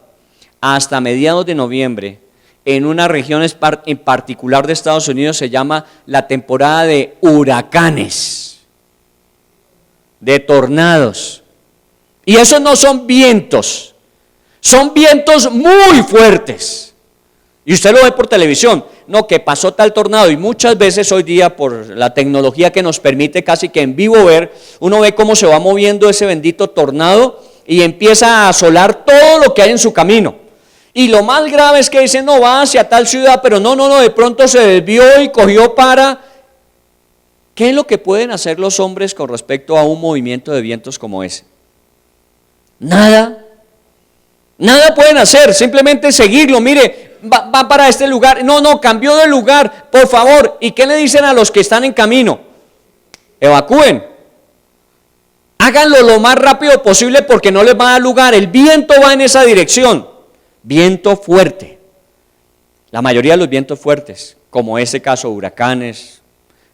hasta mediados de noviembre, en una región en particular de Estados Unidos, se llama la temporada de huracanes, de tornados. Y esos no son vientos, son vientos muy fuertes. Y usted lo ve por televisión, no, que pasó tal tornado, y muchas veces hoy día por la tecnología que nos permite casi que en vivo ver, uno ve cómo se va moviendo ese bendito tornado y empieza a asolar todo lo que hay en su camino. Y lo más grave es que dicen, no, va hacia tal ciudad, pero no, de pronto se desvió y cogió para... ¿Qué es lo que pueden hacer los hombres con respecto a un movimiento de vientos como ese? Nada pueden hacer, simplemente seguirlo. Mire, va para este lugar, no, cambió de lugar, por favor. ¿Y qué le dicen a los que están en camino? Evacúen, háganlo lo más rápido posible porque no les va a dar lugar, el viento va en esa dirección. Viento fuerte. La mayoría de los vientos fuertes, como este caso, huracanes,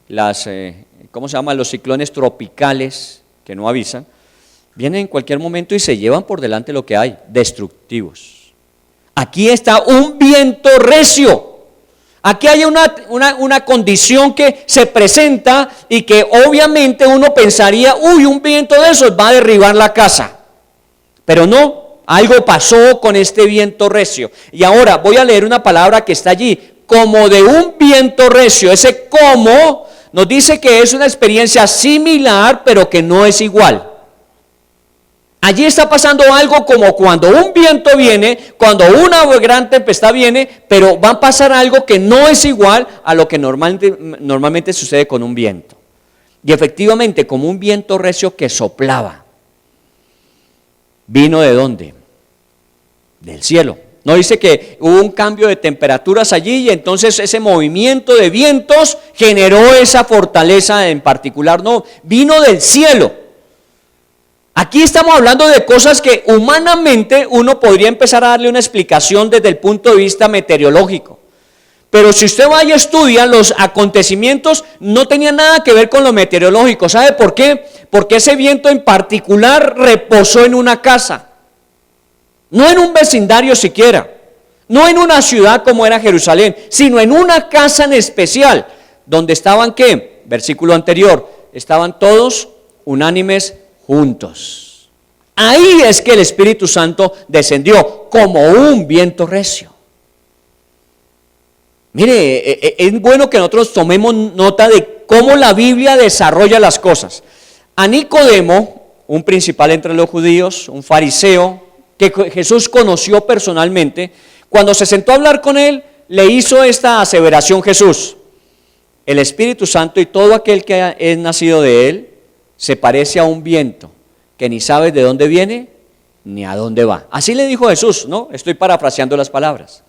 los ciclones tropicales que no avisan, vienen en cualquier momento y se llevan por delante lo que hay, destructivos. Aquí está un viento recio. Aquí hay una condición que se presenta y que obviamente uno pensaría, un viento de esos va a derribar la casa. Pero no. Algo pasó con este viento recio. Y ahora voy a leer una palabra que está allí, como de un viento recio. Ese como nos dice que es una experiencia similar, pero que no es igual. Allí está pasando algo como cuando un viento viene, cuando una gran tempestad viene, pero va a pasar algo que no es igual a lo que normalmente sucede con un viento. Y efectivamente, como un viento recio que soplaba. ¿Vino de dónde? Del cielo. No dice que hubo un cambio de temperaturas allí y entonces ese movimiento de vientos generó esa fortaleza en particular. No, vino del cielo. Aquí estamos hablando de cosas que humanamente uno podría empezar a darle una explicación desde el punto de vista meteorológico. Pero si usted va y estudia, los acontecimientos no tenían nada que ver con lo meteorológico. ¿Sabe por qué? Porque ese viento en particular reposó en una casa. No en un vecindario siquiera. No en una ciudad como era Jerusalén, sino en una casa en especial. Donde estaban, ¿qué? Versículo anterior. Estaban todos unánimes juntos. Ahí es que el Espíritu Santo descendió como un viento recio. Mire, es bueno que nosotros tomemos nota de cómo la Biblia desarrolla las cosas. A Nicodemo, un principal entre los judíos, un fariseo, que Jesús conoció personalmente, cuando se sentó a hablar con él, le hizo esta aseveración Jesús: el Espíritu Santo y todo aquel que es nacido de él, se parece a un viento, que ni sabes de dónde viene, ni a dónde va. Así le dijo Jesús, ¿no? Estoy parafraseando las palabras.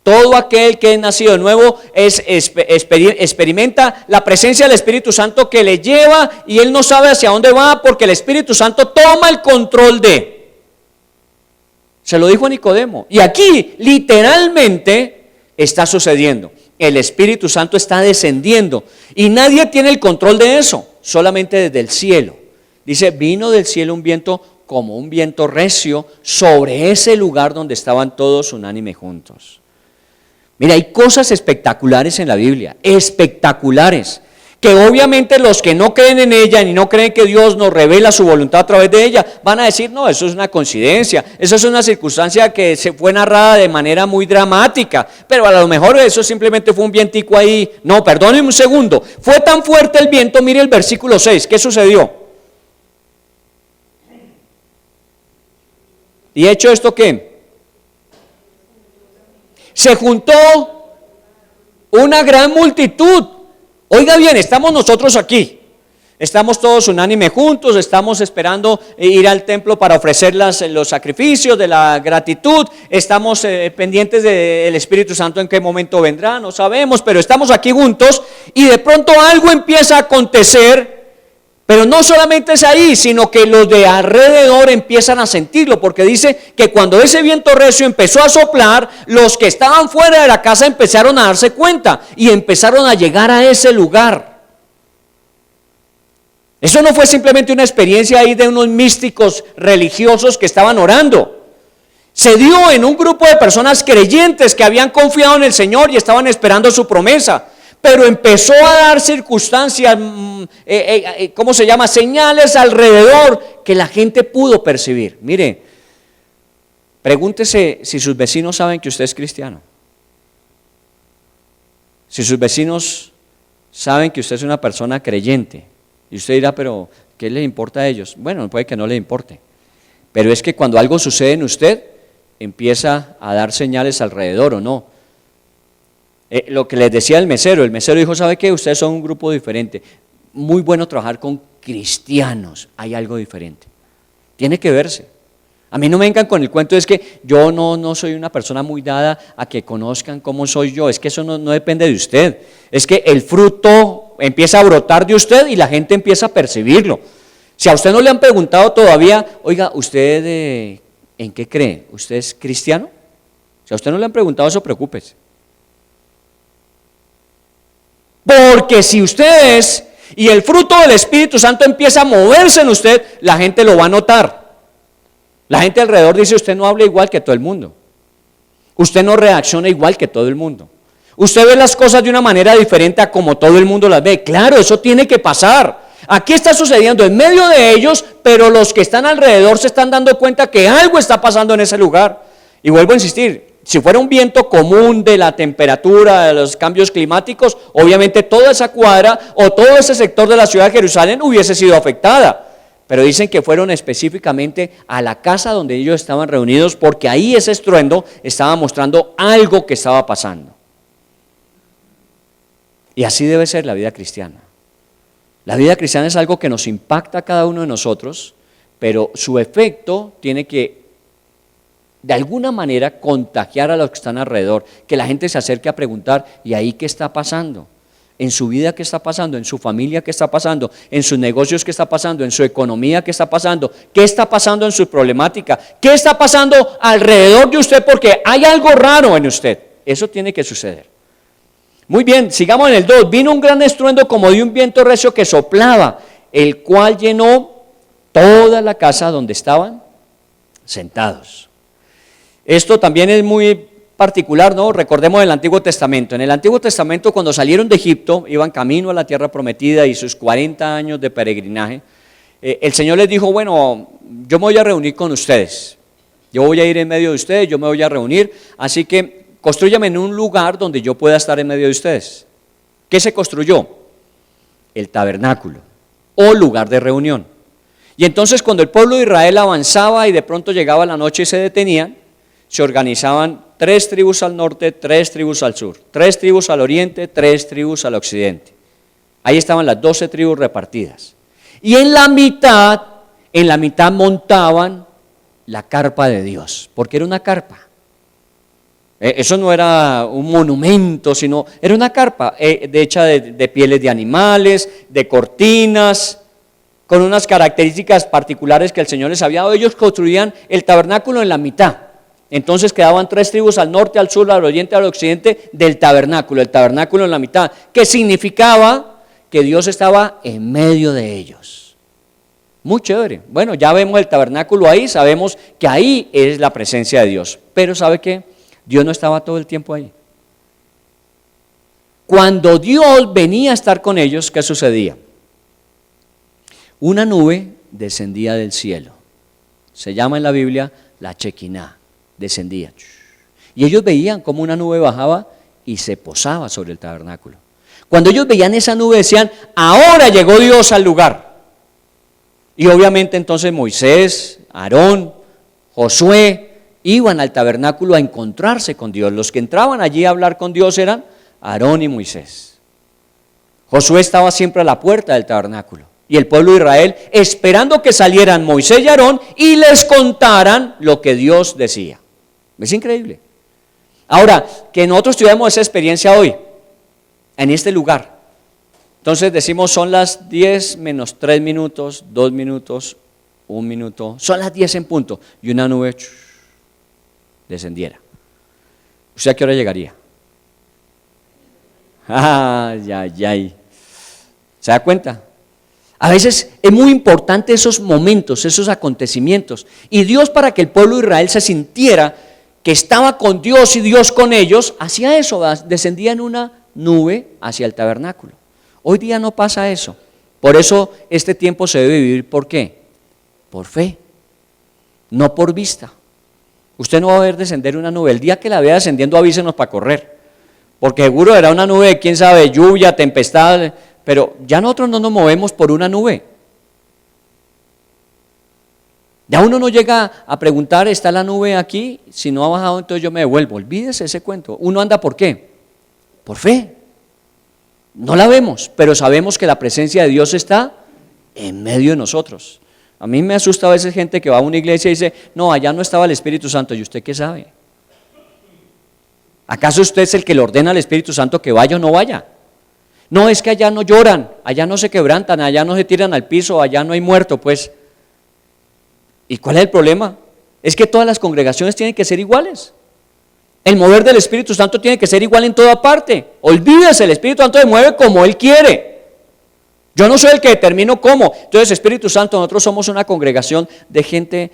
Todo aquel que es nacido de nuevo experimenta la presencia del Espíritu Santo que le lleva y él no sabe hacia dónde va porque el Espíritu Santo toma el control de. Se lo dijo a Nicodemo. Y aquí literalmente está sucediendo. El Espíritu Santo está descendiendo y nadie tiene el control de eso, solamente desde el cielo. Dice, vino del cielo un viento como un viento recio sobre ese lugar donde estaban todos unánime juntos. Mira, hay cosas espectaculares en la Biblia, espectaculares, Que obviamente los que no creen en ella ni no creen que Dios nos revela su voluntad a través de ella, van a decir, no, eso es una coincidencia, eso es una circunstancia que se fue narrada de manera muy dramática, pero a lo mejor eso simplemente fue un vientico ahí. No, perdónenme un segundo, fue tan fuerte el viento, mire el versículo 6, ¿qué sucedió? ¿Y hecho esto qué? Se juntó una gran multitud. Oiga bien, estamos nosotros aquí, estamos todos unánime juntos, estamos esperando ir al templo para ofrecer los sacrificios de la gratitud, estamos pendientes del Espíritu Santo en qué momento vendrá, no sabemos, pero estamos aquí juntos y de pronto algo empieza a acontecer, pero no solamente es ahí, sino que los de alrededor empiezan a sentirlo, porque dice que cuando ese viento recio empezó a soplar, los que estaban fuera de la casa empezaron a darse cuenta y empezaron a llegar a ese lugar. Eso no fue simplemente una experiencia ahí de unos místicos religiosos que estaban orando. Se dio en un grupo de personas creyentes que habían confiado en el Señor y estaban esperando su promesa. Pero empezó a dar circunstancias, ¿cómo se llama? Señales alrededor que la gente pudo percibir. Mire, pregúntese si sus vecinos saben que usted es cristiano. Si sus vecinos saben que usted es una persona creyente. Y usted dirá, pero ¿qué les importa a ellos? Bueno, puede que no les importe. Pero es que cuando algo sucede en usted, empieza a dar señales alrededor, ¿o no? Lo que les decía el mesero dijo, ¿sabe qué? Ustedes son un grupo diferente. Muy bueno trabajar con cristianos, hay algo diferente. Tiene que verse. A mí no me vengan con el cuento, es que yo no soy una persona muy dada a que conozcan cómo soy yo, es que eso no depende de usted. Es que el fruto empieza a brotar de usted y la gente empieza a percibirlo. Si a usted no le han preguntado todavía, oiga, ¿usted en qué cree? ¿Usted es cristiano? Si a usted no le han preguntado eso, preocúpese. Porque si usted es, y el fruto del Espíritu Santo empieza a moverse en usted, la gente lo va a notar. La gente alrededor dice, usted no habla igual que todo el mundo. Usted no reacciona igual que todo el mundo. Usted ve las cosas de una manera diferente a como todo el mundo las ve. Claro, eso tiene que pasar. Aquí está sucediendo en medio de ellos, pero los que están alrededor se están dando cuenta que algo está pasando en ese lugar. Y vuelvo a insistir, si fuera un viento común de la temperatura, de los cambios climáticos, obviamente toda esa cuadra o todo ese sector de la ciudad de Jerusalén hubiese sido afectada. Pero dicen que fueron específicamente a la casa donde ellos estaban reunidos, porque ahí ese estruendo estaba mostrando algo que estaba pasando. Y así debe ser la vida cristiana. La vida cristiana es algo que nos impacta a cada uno de nosotros, pero su efecto tiene que de alguna manera contagiar a los que están alrededor, que la gente se acerque a preguntar, ¿y ahí qué está pasando? En su vida, ¿qué está pasando? En su familia, ¿qué está pasando? En sus negocios, ¿qué está pasando? En su economía, ¿qué está pasando? ¿Qué está pasando en su problemática? ¿Qué está pasando alrededor de usted? Porque hay algo raro en usted. Eso tiene que suceder. Muy bien, sigamos en el 2. Vino un gran estruendo como de un viento recio que soplaba, el cual llenó toda la casa donde estaban sentados. Esto también es muy particular, ¿no? Recordemos el Antiguo Testamento. En el Antiguo Testamento, cuando salieron de Egipto, iban camino a la tierra prometida y sus 40 años de peregrinaje, el Señor les dijo, bueno, yo me voy a reunir con ustedes, yo voy a ir en medio de ustedes, yo me voy a reunir, así que constrúyame en un lugar donde yo pueda estar en medio de ustedes. ¿Qué se construyó? El tabernáculo o lugar de reunión. Y entonces cuando el pueblo de Israel avanzaba y de pronto llegaba la noche y se detenían, se organizaban 3 tribus al norte, 3 tribus al sur, 3 tribus al oriente, 3 tribus al occidente. Ahí estaban las 12 tribus repartidas. Y en la mitad montaban la carpa de Dios, porque era una carpa. Eso no era un monumento, sino era una carpa hecha de pieles de animales, de cortinas, con unas características particulares que el Señor les había dado. Ellos construían el tabernáculo en la mitad. Entonces quedaban 3 tribus al norte, al sur, al oriente, al occidente del tabernáculo, el tabernáculo en la mitad, que significaba que Dios estaba en medio de ellos. Muy chévere. Bueno, ya vemos el tabernáculo ahí, sabemos que ahí es la presencia de Dios. Pero ¿sabe qué? Dios no estaba todo el tiempo ahí. Cuando Dios venía a estar con ellos, ¿qué sucedía? Una nube descendía del cielo. Se llama en la Biblia la Chequiná, descendía. Y ellos veían cómo una nube bajaba y se posaba sobre el tabernáculo. Cuando ellos veían esa nube decían, ahora llegó Dios al lugar. Y obviamente entonces Moisés, Aarón, Josué iban al tabernáculo a encontrarse con Dios. Los que entraban allí a hablar con Dios eran Aarón y Moisés. Josué estaba siempre a la puerta del tabernáculo y el pueblo de Israel esperando que salieran Moisés y Aarón y les contaran lo que Dios decía. Es increíble. Ahora, que nosotros tuvimos esa experiencia hoy, en este lugar. Entonces decimos, son las 10 menos 3 minutos, 2 minutos, 1 minuto, son las 10 en punto, y una nube descendiera. ¿Usted a qué hora llegaría? Ay, ay, ay. ¿Se da cuenta? A veces es muy importante esos momentos, esos acontecimientos. Y Dios, para que el pueblo de Israel se sintiera que estaba con Dios y Dios con ellos, hacía eso, descendía en una nube hacia el tabernáculo. Hoy día no pasa eso. Por eso este tiempo se debe vivir, ¿por qué? Por fe, no por vista. Usted no va a ver descender una nube. El día que la vea descendiendo, avísenos para correr. Porque seguro era una nube de, quién sabe, lluvia, tempestad, pero ya nosotros no nos movemos por una nube. Ya uno no llega a preguntar, ¿está la nube aquí? Si no ha bajado, entonces yo me devuelvo. Olvídese ese cuento. Uno anda ¿por qué? Por fe. No la vemos, pero sabemos que la presencia de Dios está en medio de nosotros. A mí me asusta a veces gente que va a una iglesia y dice, no, allá no estaba el Espíritu Santo. ¿Y usted qué sabe? ¿Acaso usted es el que le ordena al Espíritu Santo que vaya o no vaya? No, es que allá no lloran, allá no se quebrantan, allá no se tiran al piso, allá no hay muerto, pues. ¿Y cuál es el problema? Es que todas las congregaciones tienen que ser iguales. El mover del Espíritu Santo tiene que ser igual en toda parte. Olvídese, el Espíritu Santo se mueve como Él quiere. Yo no soy el que determino cómo. Entonces, Espíritu Santo, nosotros somos una congregación de gente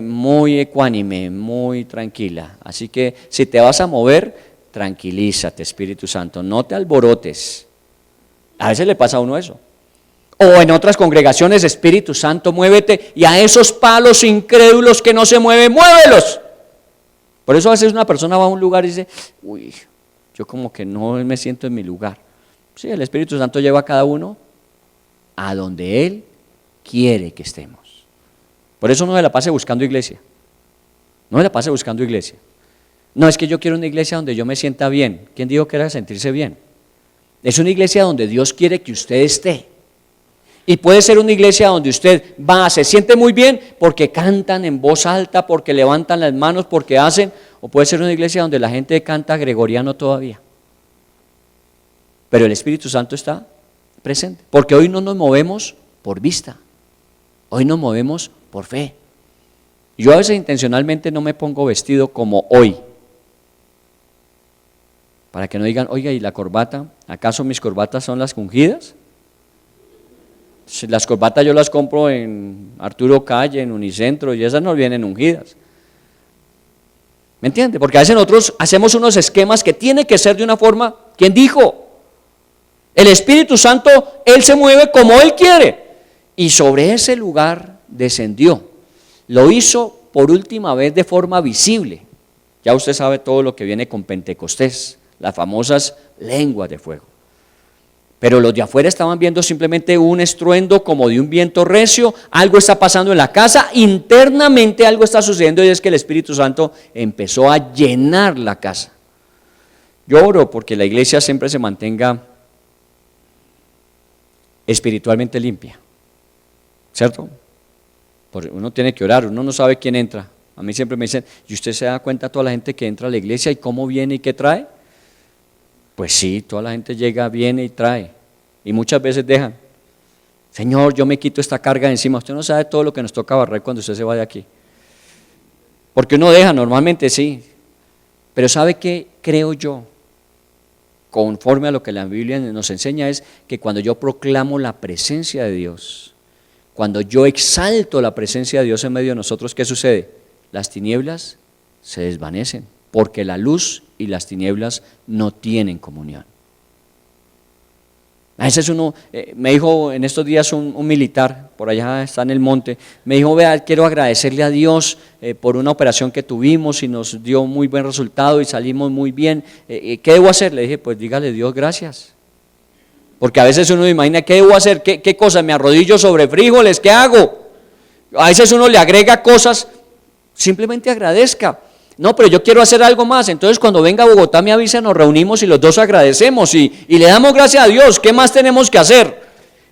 muy ecuánime, muy tranquila. Así que si te vas a mover, tranquilízate, Espíritu Santo, no te alborotes. A veces le pasa a uno eso. O en otras congregaciones, Espíritu Santo, muévete, y a esos palos incrédulos que no se mueven, muévelos. Por eso a veces una persona va a un lugar y dice, uy, yo como que no me siento en mi lugar. Sí, el Espíritu Santo lleva a cada uno a donde Él quiere que estemos. Por eso no se la pase buscando iglesia. No se la pase buscando iglesia. No, es que yo quiero una iglesia donde yo me sienta bien. ¿Quién dijo que era sentirse bien? Es una iglesia donde Dios quiere que usted esté. Y puede ser una iglesia donde usted va, se siente muy bien porque cantan en voz alta, porque levantan las manos, porque hacen. O puede ser una iglesia donde la gente canta gregoriano todavía. Pero el Espíritu Santo está presente. Porque hoy no nos movemos por vista. Hoy nos movemos por fe. Yo a veces intencionalmente no me pongo vestido como hoy. Para que no digan, oiga, ¿y la corbata? ¿Acaso mis corbatas son las ungidas? Las corbatas yo las compro en Arturo Calle, en Unicentro, y esas no vienen ungidas. ¿Me entiende? Porque a veces nosotros hacemos unos esquemas que tiene que ser de una forma. ¿Quién dijo? El Espíritu Santo, Él se mueve como Él quiere. Y sobre ese lugar descendió. Lo hizo por última vez de forma visible. Ya usted sabe todo lo que viene con Pentecostés, las famosas lenguas de fuego. Pero los de afuera estaban viendo simplemente un estruendo como de un viento recio, algo está pasando en la casa, internamente algo está sucediendo y es que el Espíritu Santo empezó a llenar la casa. Yo oro porque la iglesia siempre se mantenga espiritualmente limpia, ¿cierto? Porque uno tiene que orar, uno no sabe quién entra. A mí siempre me dicen, ¿y usted se da cuenta toda la gente que entra a la iglesia y cómo viene y qué trae? Pues sí, toda la gente llega, viene y trae, y muchas veces dejan. Señor, yo me quito esta carga de encima. Usted no sabe todo lo que nos toca barrer cuando usted se va de aquí. Porque uno deja, normalmente sí, pero ¿sabe qué creo yo? Conforme a lo que la Biblia nos enseña es que cuando yo proclamo la presencia de Dios, cuando yo exalto la presencia de Dios en medio de nosotros, ¿qué sucede? Las tinieblas se desvanecen, porque la luz y las tinieblas no tienen comunión. A veces uno, me dijo en estos días un militar, por allá está en el monte, me dijo, vea, quiero agradecerle a Dios por una operación que tuvimos y nos dio muy buen resultado y salimos muy bien. ¿Qué debo hacer? Le dije, pues dígale Dios gracias. Porque a veces uno imagina, ¿qué debo hacer? ¿Qué cosa? ¿Me arrodillo sobre frijoles? ¿Qué hago? A veces uno le agrega cosas, simplemente agradezca. No, pero yo quiero hacer algo más. Entonces cuando venga a Bogotá me avisa, nos reunimos y los dos agradecemos y le damos gracias a Dios. ¿Qué más tenemos que hacer?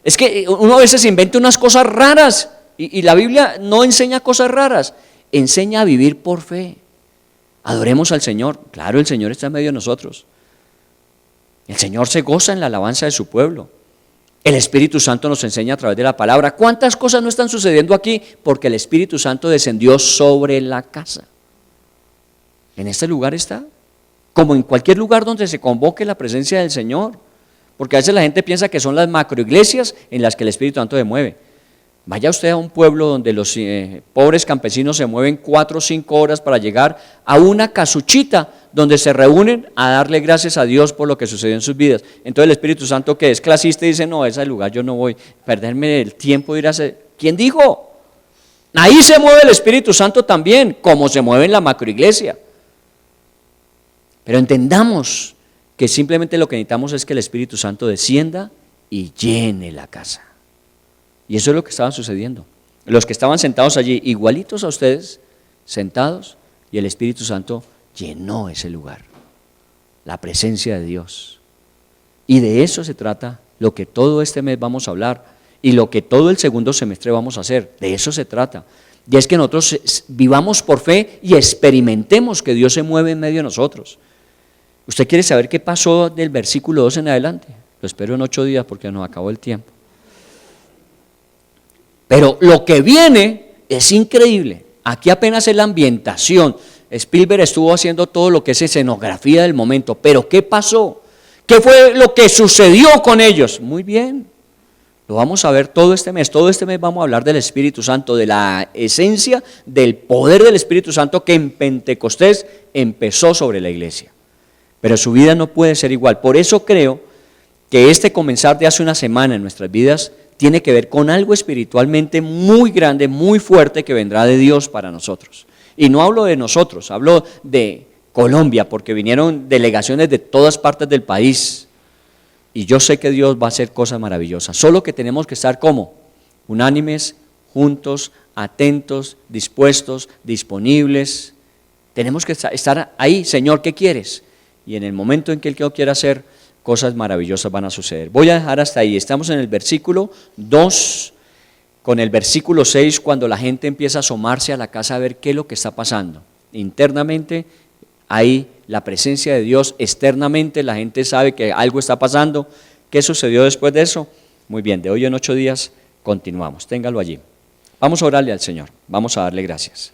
Es que uno a veces inventa unas cosas raras y la Biblia no enseña cosas raras, enseña a vivir por fe. Adoremos al Señor. Claro, el Señor está en medio de nosotros. El Señor se goza en la alabanza de su pueblo. El Espíritu Santo nos enseña a través de la palabra. ¿Cuántas cosas no están sucediendo aquí? Porque el Espíritu Santo descendió sobre la casa. En este lugar está, como en cualquier lugar donde se convoque la presencia del Señor, porque a veces la gente piensa que son las macroiglesias en las que el Espíritu Santo se mueve. Vaya usted a un pueblo donde los pobres campesinos se mueven 4 o 5 horas para llegar a una casuchita donde se reúnen a darle gracias a Dios por lo que sucedió en sus vidas. Entonces el Espíritu Santo, que es clasista, dice, no, a ese lugar yo no voy, perderme el tiempo de ir a hacer. ¿Quién dijo? Ahí se mueve el Espíritu Santo también, como se mueve en la macroiglesia. Pero entendamos que simplemente lo que necesitamos es que el Espíritu Santo descienda y llene la casa. Y eso es lo que estaba sucediendo. Los que estaban sentados allí, igualitos a ustedes, sentados, y el Espíritu Santo llenó ese lugar. La presencia de Dios. Y de eso se trata lo que todo este mes vamos a hablar y lo que todo el segundo semestre vamos a hacer. De eso se trata. Y es que nosotros vivamos por fe y experimentemos que Dios se mueve en medio de nosotros. ¿Usted quiere saber qué pasó del versículo 2 en adelante? Lo espero en 8 días porque nos acabó el tiempo. Pero lo que viene es increíble. Aquí apenas es la ambientación. Spielberg estuvo haciendo todo lo que es escenografía del momento. Pero ¿qué pasó? ¿Qué fue lo que sucedió con ellos? Muy bien. Lo vamos a ver todo este mes. Todo este mes vamos a hablar del Espíritu Santo, de la esencia, del poder del Espíritu Santo que en Pentecostés empezó sobre la iglesia. Pero su vida no puede ser igual. Por eso creo que este comenzar de hace una semana en nuestras vidas tiene que ver con algo espiritualmente muy grande, muy fuerte que vendrá de Dios para nosotros. Y no hablo de nosotros, hablo de Colombia, porque vinieron delegaciones de todas partes del país. Y yo sé que Dios va a hacer cosas maravillosas. Solo que tenemos que estar como unánimes, juntos, atentos, dispuestos, disponibles. Tenemos que estar ahí. Señor, ¿qué quieres? Y en el momento en que el que quiera hacer, cosas maravillosas van a suceder. Voy a dejar hasta ahí. Estamos en el versículo 2, con el versículo 6, cuando la gente empieza a asomarse a la casa a ver qué es lo que está pasando. Internamente hay la presencia de Dios, externamente la gente sabe que algo está pasando. ¿Qué sucedió después de eso? Muy bien, de hoy en 8 días continuamos. Téngalo allí. Vamos a orarle al Señor, vamos a darle gracias.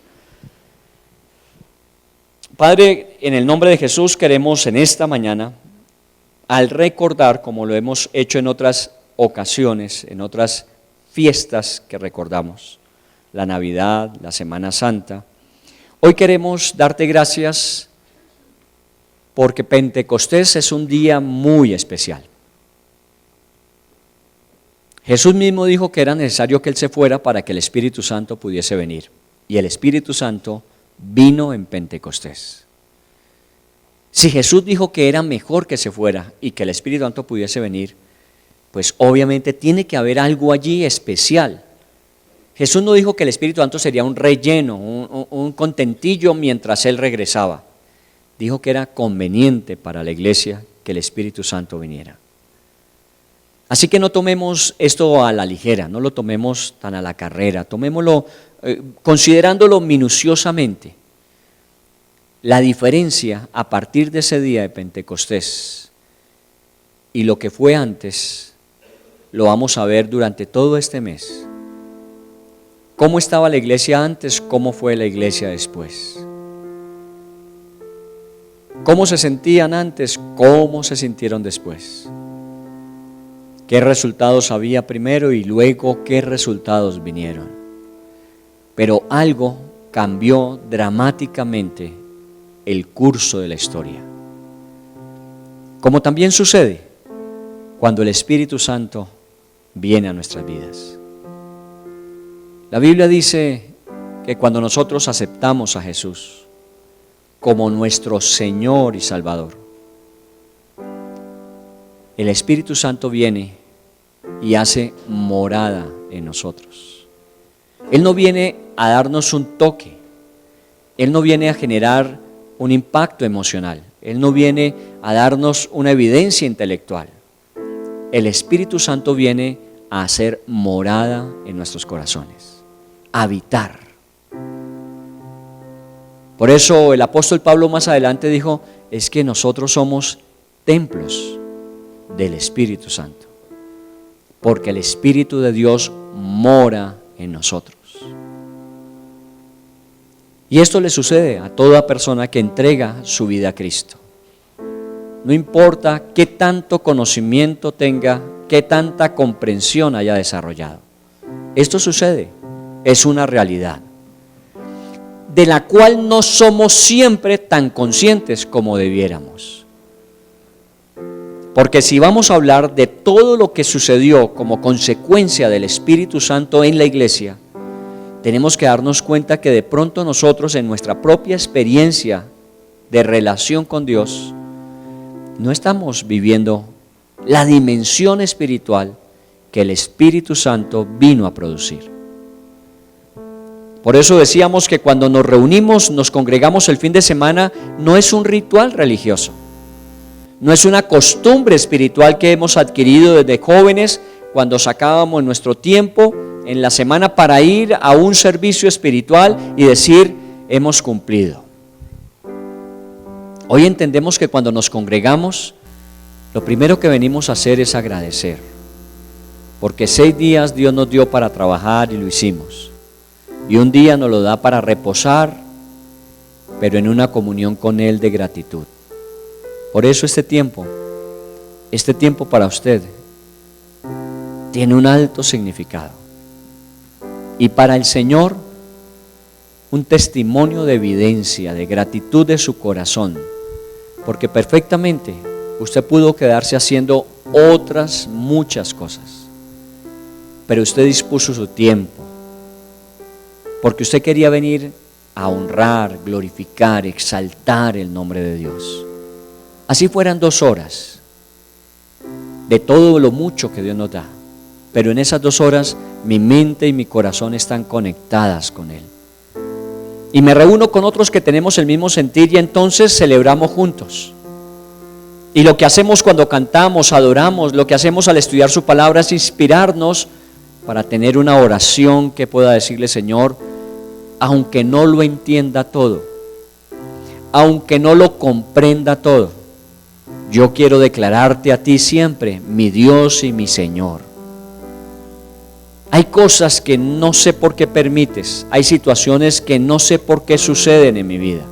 Padre, en el nombre de Jesús queremos en esta mañana, al recordar, como lo hemos hecho en otras ocasiones, en otras fiestas que recordamos, la Navidad, la Semana Santa, hoy queremos darte gracias porque Pentecostés es un día muy especial. Jesús mismo dijo que era necesario que Él se fuera para que el Espíritu Santo pudiese venir, y el Espíritu Santo vino en Pentecostés. Si Jesús dijo que era mejor que se fuera y que el Espíritu Santo pudiese venir, pues obviamente tiene que haber algo allí especial. Jesús no dijo que el Espíritu Santo sería un relleno, un contentillo mientras Él regresaba. Dijo que era conveniente para la iglesia que el Espíritu Santo viniera. Así que no tomemos esto a la ligera, no lo tomemos tan a la carrera, tomémoslo considerándolo minuciosamente. La diferencia a partir de ese día de Pentecostés y lo que fue antes, lo vamos a ver durante todo este mes. ¿Cómo estaba la iglesia antes? ¿Cómo fue la iglesia después? ¿Cómo se sentían antes? ¿Cómo se sintieron después? ¿Qué resultados había primero y luego qué resultados vinieron? Pero algo cambió dramáticamente el curso de la historia. Como también sucede cuando el Espíritu Santo viene a nuestras vidas. La Biblia dice que cuando nosotros aceptamos a Jesús como nuestro Señor y Salvador, el Espíritu Santo viene y hace morada en nosotros. Él no viene a darnos un toque, Él no viene a generar un impacto emocional, Él no viene a darnos una evidencia intelectual. El Espíritu Santo viene a hacer morada en nuestros corazones, a habitar. Por eso el apóstol Pablo más adelante dijo, es que nosotros somos templos del Espíritu Santo, porque el Espíritu de Dios mora en nosotros. Y esto le sucede a toda persona que entrega su vida a Cristo. No importa qué tanto conocimiento tenga, qué tanta comprensión haya desarrollado. Esto sucede, es una realidad, de la cual no somos siempre tan conscientes como debiéramos. Porque si vamos a hablar de todo lo que sucedió como consecuencia del Espíritu Santo en la iglesia, tenemos que darnos cuenta que de pronto nosotros en nuestra propia experiencia de relación con Dios no estamos viviendo la dimensión espiritual que el Espíritu Santo vino a producir. Por eso decíamos que cuando nos reunimos, nos congregamos el fin de semana, no es un ritual religioso, no es una costumbre espiritual que hemos adquirido desde jóvenes cuando sacábamos nuestro tiempo en la semana para ir a un servicio espiritual y decir, hemos cumplido. Hoy entendemos que cuando nos congregamos, lo primero que venimos a hacer es agradecer, porque 6 días Dios nos dio para trabajar y lo hicimos, y un día nos lo da para reposar, pero en una comunión con Él de gratitud. Por eso este tiempo para usted tiene un alto significado, y para el Señor un testimonio de evidencia, de gratitud de su corazón, porque perfectamente usted pudo quedarse haciendo otras muchas cosas, pero usted dispuso su tiempo, porque usted quería venir a honrar, glorificar, exaltar el nombre de Dios. Así fueran 2 horas de todo lo mucho que Dios nos da, pero en esas 2 horas mi mente y mi corazón están conectadas con Él. Y me reúno con otros que tenemos el mismo sentir y entonces celebramos juntos. Y lo que hacemos cuando cantamos, adoramos, lo que hacemos al estudiar su palabra es inspirarnos para tener una oración que pueda decirle, Señor, aunque no lo entienda todo, aunque no lo comprenda todo, yo quiero declararte a ti siempre, mi Dios y mi Señor. Hay cosas que no sé por qué permites, hay situaciones que no sé por qué suceden en mi vida,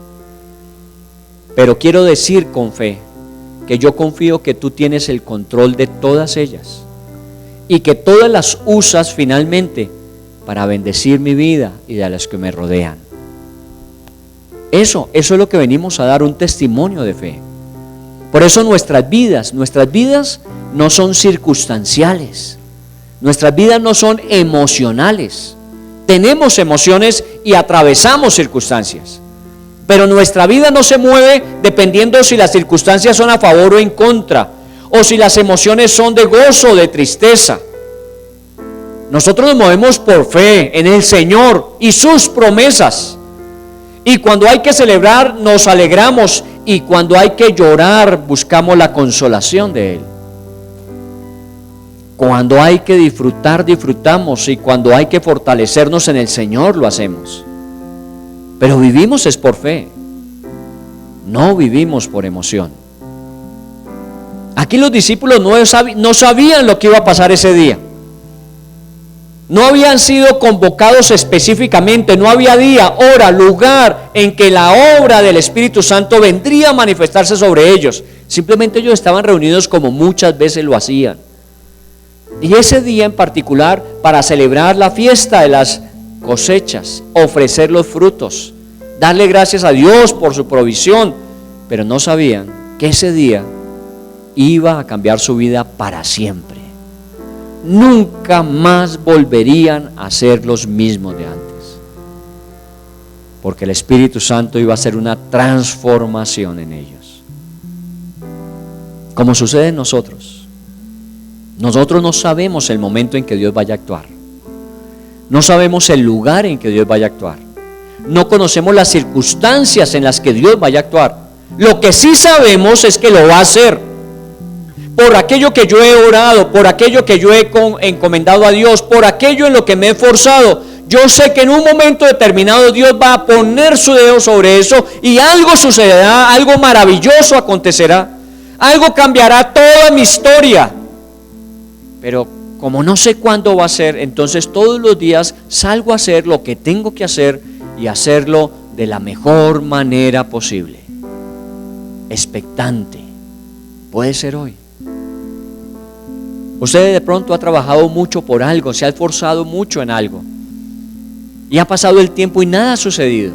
pero quiero decir con fe que yo confío que tú tienes el control de todas ellas y que todas las usas finalmente para bendecir mi vida y de las que me rodean. Eso es lo que venimos a dar, un testimonio de fe. Por eso nuestras vidas no son circunstanciales. Nuestras vidas no son emocionales. Tenemos emociones y atravesamos circunstancias, pero nuestra vida no se mueve dependiendo si las circunstancias son a favor o en contra, o si las emociones son de gozo o de tristeza. Nosotros nos movemos por fe en el Señor y sus promesas, y cuando hay que celebrar nos alegramos, y cuando hay que llorar buscamos la consolación de Él. Cuando hay que disfrutar, disfrutamos, y cuando hay que fortalecernos en el Señor, lo hacemos. Pero vivimos es por fe, no vivimos por emoción. Aquí los discípulos no sabían lo que iba a pasar ese día. No habían sido convocados específicamente, no había día, hora, lugar en que la obra del Espíritu Santo vendría a manifestarse sobre ellos. Simplemente ellos estaban reunidos como muchas veces lo hacían. Y ese día en particular, para celebrar la fiesta de las cosechas, ofrecer los frutos, darle gracias a Dios por su provisión, pero no sabían que ese día iba a cambiar su vida para siempre. Nunca más volverían a ser los mismos de antes. Porque el Espíritu Santo iba a hacer una transformación en ellos. Como sucede en nosotros. Nosotros no sabemos el momento en que Dios vaya a actuar. No sabemos el lugar en que Dios vaya a actuar. No conocemos las circunstancias en las que Dios vaya a actuar. Lo que sí sabemos es que lo va a hacer. Por aquello que yo he orado, por aquello que yo he encomendado a Dios, por aquello en lo que me he esforzado, yo sé que en un momento determinado Dios va a poner su dedo sobre eso y algo sucederá, algo maravilloso acontecerá, algo cambiará toda mi historia. Pero como no sé cuándo va a ser, entonces todos los días salgo a hacer lo que tengo que hacer y hacerlo de la mejor manera posible. Expectante. Puede ser hoy. Usted de pronto ha trabajado mucho por algo, se ha esforzado mucho en algo y ha pasado el tiempo y nada ha sucedido.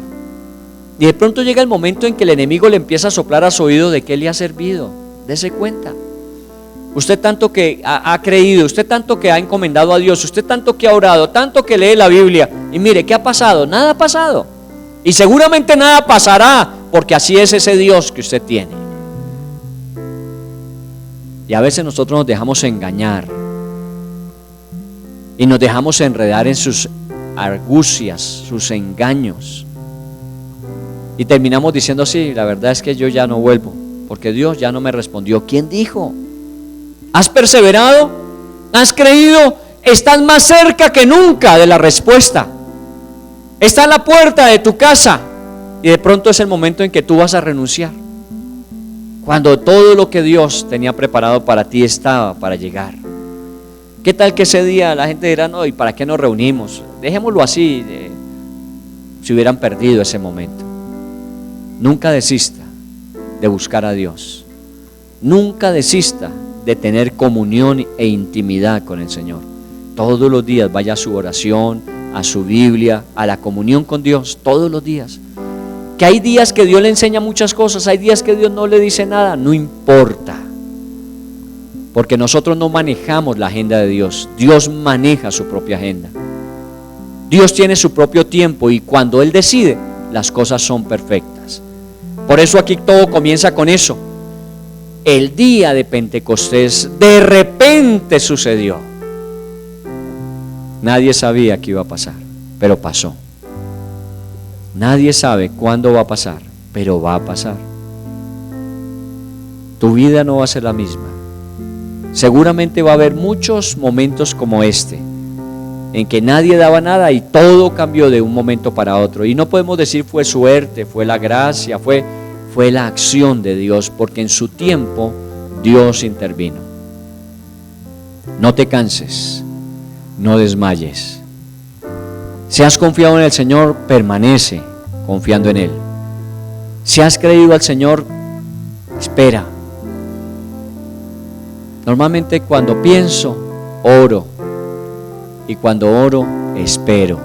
Y de pronto llega el momento en que el enemigo le empieza a soplar a su oído de qué le ha servido. Dese cuenta. Usted tanto que ha creído, usted tanto que ha encomendado a Dios, usted tanto que ha orado, tanto que lee la Biblia, y mire, ¿qué ha pasado? Nada ha pasado. Y seguramente nada pasará, porque así es ese Dios que usted tiene. Y a veces nosotros nos dejamos engañar y nos dejamos enredar en sus argucias, sus engaños, y terminamos diciendo: sí, la verdad es que yo ya no vuelvo, porque Dios ya no me respondió. ¿Quién dijo? ¿Has perseverado? ¿Has creído? Estás más cerca que nunca de la respuesta. Está en la puerta de tu casa y de pronto es el momento en que tú vas a renunciar, cuando todo lo que Dios tenía preparado para ti estaba para llegar. ¿Qué tal que ese día la gente dirá: no, ¿y para qué nos reunimos? Dejémoslo así. Si hubieran perdido ese momento. Nunca desista de buscar a Dios. Nunca desista de tener comunión e intimidad con el Señor. Todos los días vaya a su oración, a su Biblia, a la comunión con Dios, todos los días. Que hay días que Dios le enseña muchas cosas, hay días que Dios no le dice nada, no importa. Porque nosotros no manejamos la agenda de Dios, Dios maneja su propia agenda. Dios tiene su propio tiempo y cuando Él decide, las cosas son perfectas. Por eso aquí todo comienza con eso. El día de Pentecostés de repente sucedió. Nadie sabía que iba a pasar, pero pasó. Nadie sabe cuándo va a pasar, pero va a pasar. Tu vida no va a ser la misma. Seguramente va a haber muchos momentos como este, en que nadie daba nada y todo cambió de un momento para otro. Y no podemos decir fue suerte, fue la gracia, fue la acción de Dios, porque en su tiempo Dios intervino. No te canses, no desmayes. Si has confiado en el Señor, permanece confiando en Él. Si has creído al Señor, espera. Normalmente cuando pienso, oro. Y cuando oro, espero.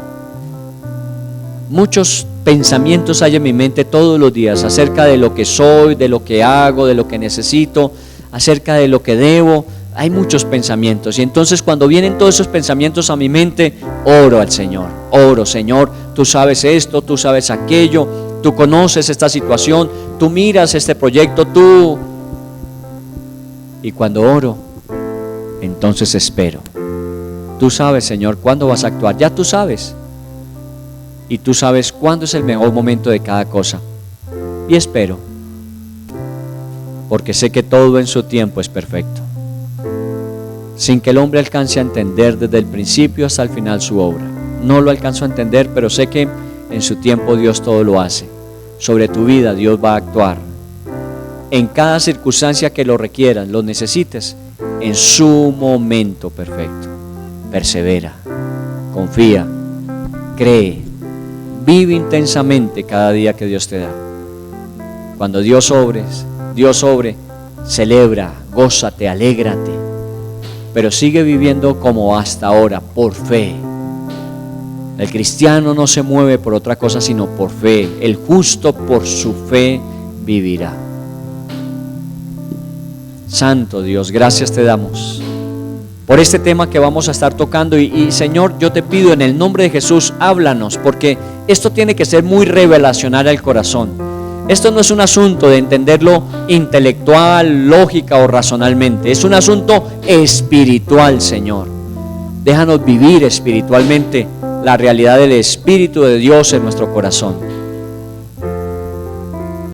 Muchos pensamientos hay en mi mente todos los días acerca de lo que soy, de lo que hago, de lo que necesito, acerca de lo que debo. Hay muchos pensamientos y entonces cuando vienen todos esos pensamientos a mi mente, oro al Señor. Oro: Señor, tú sabes esto, tú sabes aquello, tú conoces esta situación, tú miras este proyecto, tú. Y cuando oro, entonces espero. Tú sabes, Señor, cuándo vas a actuar, ya tú sabes. Y tú sabes cuándo es el mejor momento de cada cosa. Y espero, porque sé que todo en su tiempo es perfecto. Sin que el hombre alcance a entender desde el principio hasta el final su obra. No lo alcanzo a entender, pero sé que en su tiempo Dios todo lo hace. Sobre tu vida Dios va a actuar. En cada circunstancia que lo requieras, lo necesites, en su momento perfecto. Persevera, confía, cree, vive intensamente cada día que Dios te da. Cuando Dios obre, celebra, gózate, alégrate, pero sigue viviendo como hasta ahora, por fe. El cristiano no se mueve por otra cosa sino por fe. El justo por su fe vivirá. Santo Dios, gracias te damos por este tema que vamos a estar tocando y Señor, yo te pido en el nombre de Jesús, háblanos, porque esto tiene que ser muy revelacional al corazón. Esto no es un asunto de entenderlo intelectual, lógica o razonalmente, es un asunto espiritual, Señor. Déjanos vivir espiritualmente la realidad del Espíritu de Dios en nuestro corazón.